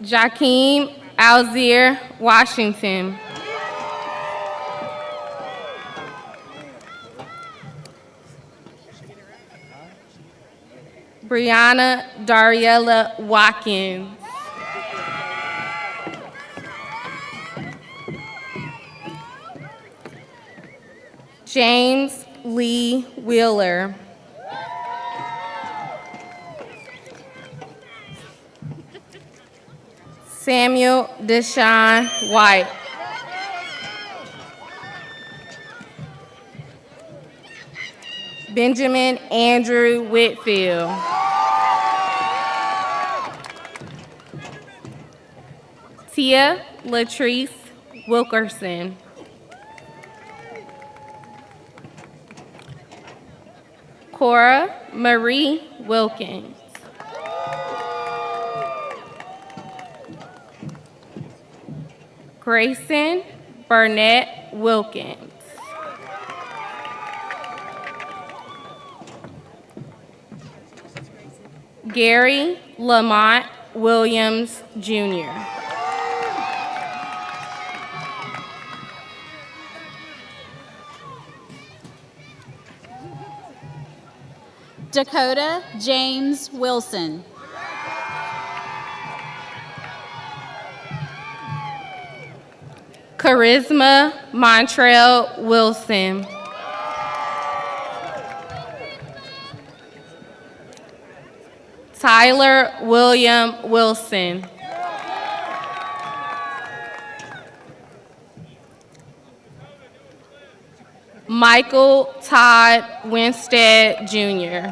Jakeem Alzir Washington. Brianna Dariella Watkins. James Lee Wheeler. Samuel Deshaun White. Benjamin Andrew Whitfield. Tia Latrice Wilkerson. Cora Marie Wilkins. Grayson Burnett Wilkins. Gary Lamont Williams, Jr. Dakota James Wilson. Charisma Montrell Wilson. Tyler William Wilson. Michael Todd Winstead, Jr.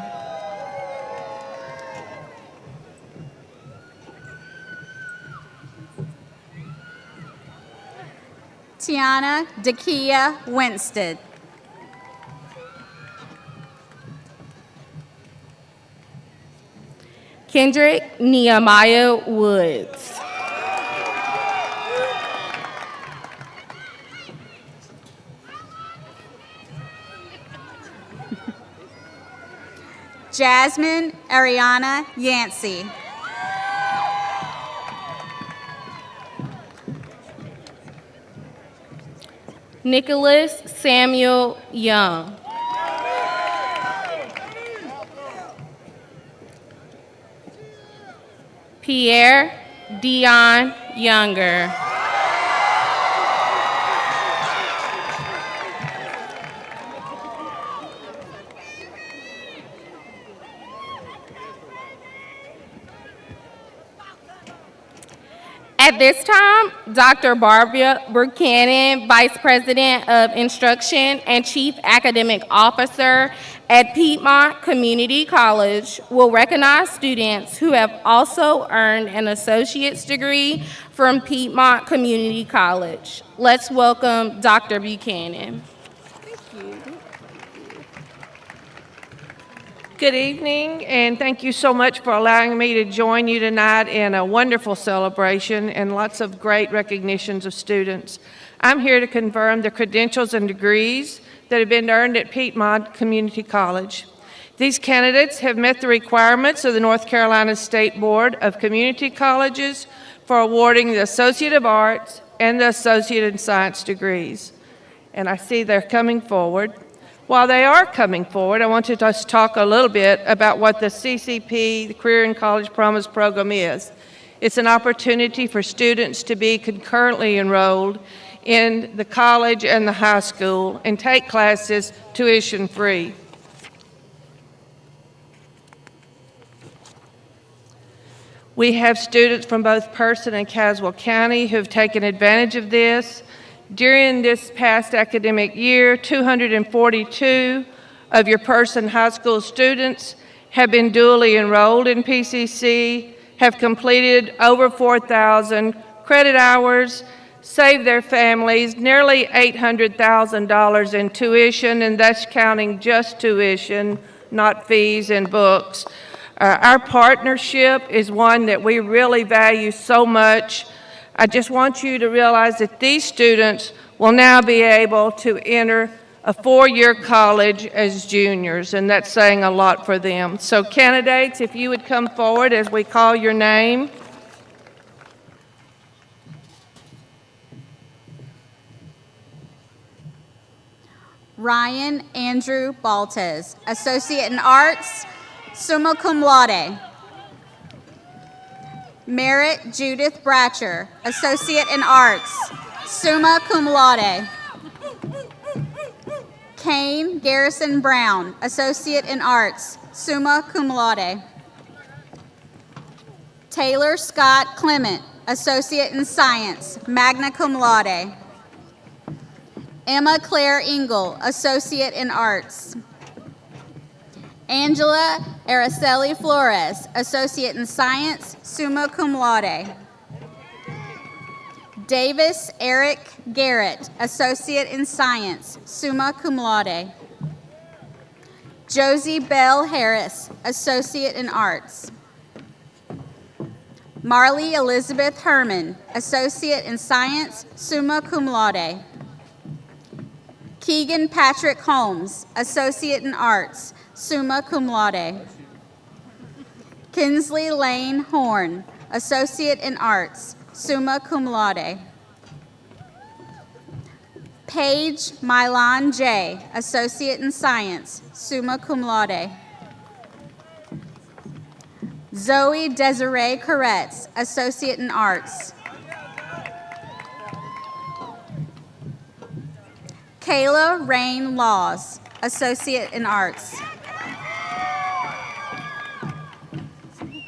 Tiana Dakia Winstead. Kendrick Nehemiah Woods. Jasmine Ariana Yancey. Nicholas Samuel Young. Pierre Dion Younger. At this time, Dr. Barbara Buchanan, Vice President of Instruction and Chief Academic Officer at Piedmont Community College, will recognize students who have also earned an associate's degree from Piedmont Community College. Let's welcome Dr. Buchanan. Good evening, and thank you so much for allowing me to join you tonight in a wonderful celebration and lots of great recognitions of students. I'm here to confirm the credentials and degrees that have been earned at Piedmont Community College. These candidates have met the requirements of the North Carolina State Board of Community Colleges for awarding the Associate of Arts and the Associate in Science degrees. And I see they're coming forward. While they are coming forward, I want to just talk a little bit about what the CCP, the Career in College Promise Program, is. It's an opportunity for students to be concurrently enrolled in the college and the high school and take classes tuition-free. We have students from both Person and Caswell County who have taken advantage of this. During this past academic year, 242 of your Person High School students have been dually enrolled in PCC, have completed over 4,000 credit hours, saved their families nearly $800,000 in tuition, and that's counting just tuition, not fees and books. Our partnership is one that we really value so much. I just want you to realize that these students will now be able to enter a 4-year college as juniors, and that's saying a lot for them. So candidates, if you would come forward as we call your name. Ryan Andrew Baltes, Associate in Arts, summa cum laude. Merritt Judith Bratcher, Associate in Arts, summa cum laude. Kane Garrison Brown, Associate in Arts, summa cum laude. Taylor Scott Clement, Associate in Science, magna cum laude. Emma Claire Engel, Associate in Arts. Angela Araceli Flores, Associate in Science, summa cum laude. Davis Eric Garrett, Associate in Science, summa cum laude. Josie Bell Harris, Associate in Arts. Marley Elizabeth Herman, Associate in Science, summa cum laude. Keegan Patrick Holmes, Associate in Arts, summa cum laude. Kinsley Lane Horn, Associate in Arts, summa cum laude. Paige Milan J., Associate in Science, summa cum laude. Zoe Desiree Koretz, Associate in Arts. Kayla Rain Laws, Associate in Arts.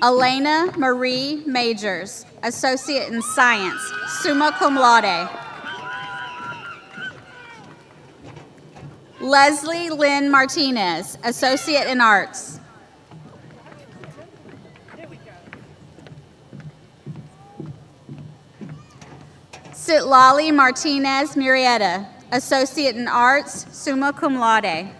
Elena Marie Majors, Associate in Science, summa cum laude. Leslie Lynn Martinez, Associate in Arts. Sitlali Martinez Murrieta, Associate in Arts, summa cum laude.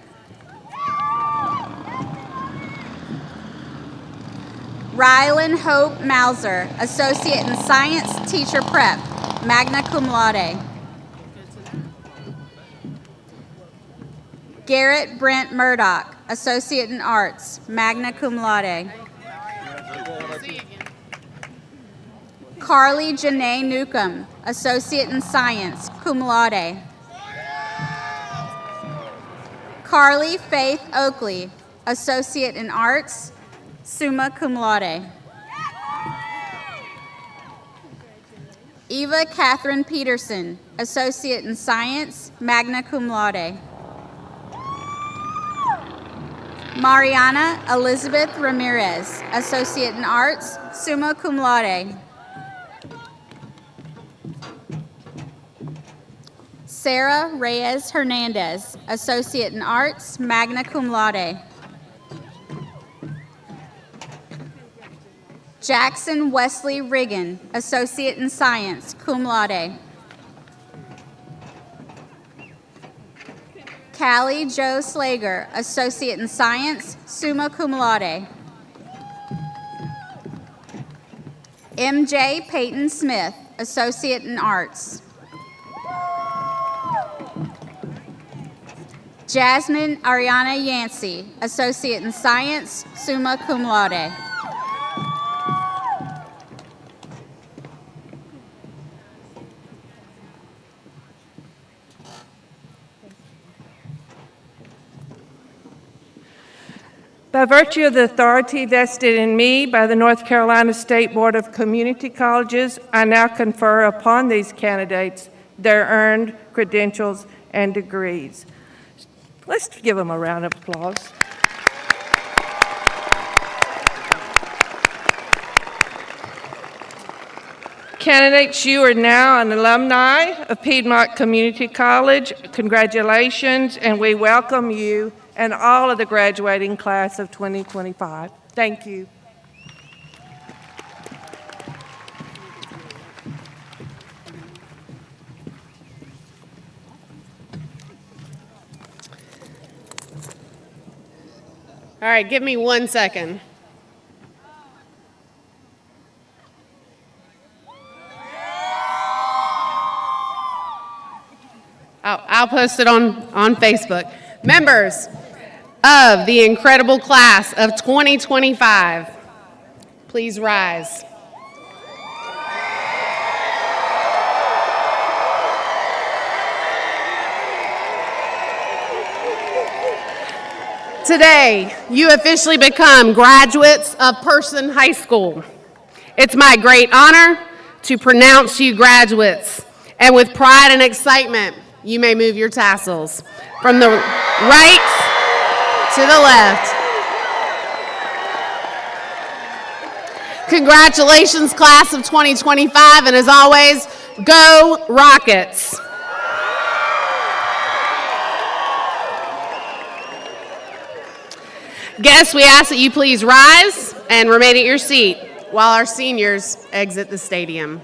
Rylan Hope Mauser, Associate in Science, Teacher Prep, magna cum laude. Garrett Brent Murdoch, Associate in Arts, magna cum laude. Carly Janae Newcomb, Associate in Science, cum laude. Carly Faith Oakley, Associate in Arts, summa cum laude. Eva Catherine Peterson, Associate in Science, magna cum laude. Mariana Elizabeth Ramirez, Associate in Arts, summa cum laude. Sarah Reyes Hernandez, Associate in Arts, magna cum laude. Jackson Wesley Riggin, Associate in Science, cum laude. Callie Jo Slager, Associate in Science, summa cum laude. MJ Peyton Smith, Associate in Arts. Jasmine Ariana Yancey, Associate in Science, summa cum laude. By virtue of the authority vested in me by the North Carolina State Board of Community Colleges, I now confer upon these candidates their earned credentials and degrees. Let's give them a round of applause. Candidates, you are now an alumni of Piedmont Community College. Congratulations, and we welcome you and all of the graduating class of 2025. Thank you. All right, give me 1 second. I'll post it on Facebook. Members of the incredible class of 2025, please rise. Today, you officially become graduates of Person High School. It's my great honor to pronounce you graduates, and with pride and excitement, you may move your tassels from the right to the left. Congratulations, class of 2025, and as always, go Rockets! Guests, we ask that you please rise and remain at your seat while our seniors exit the stadium.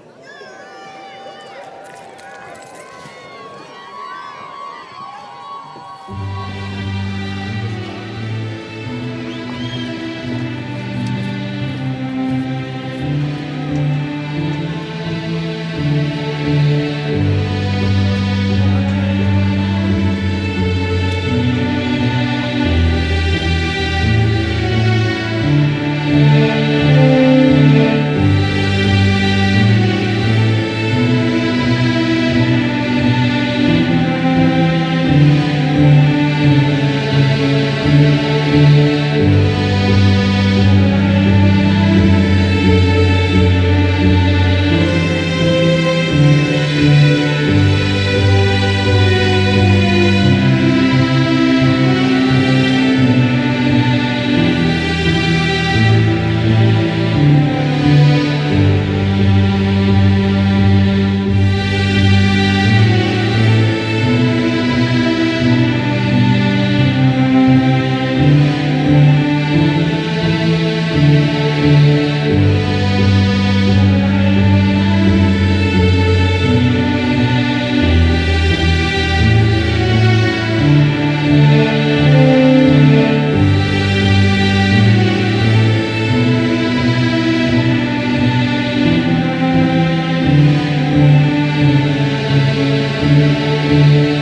Thank you.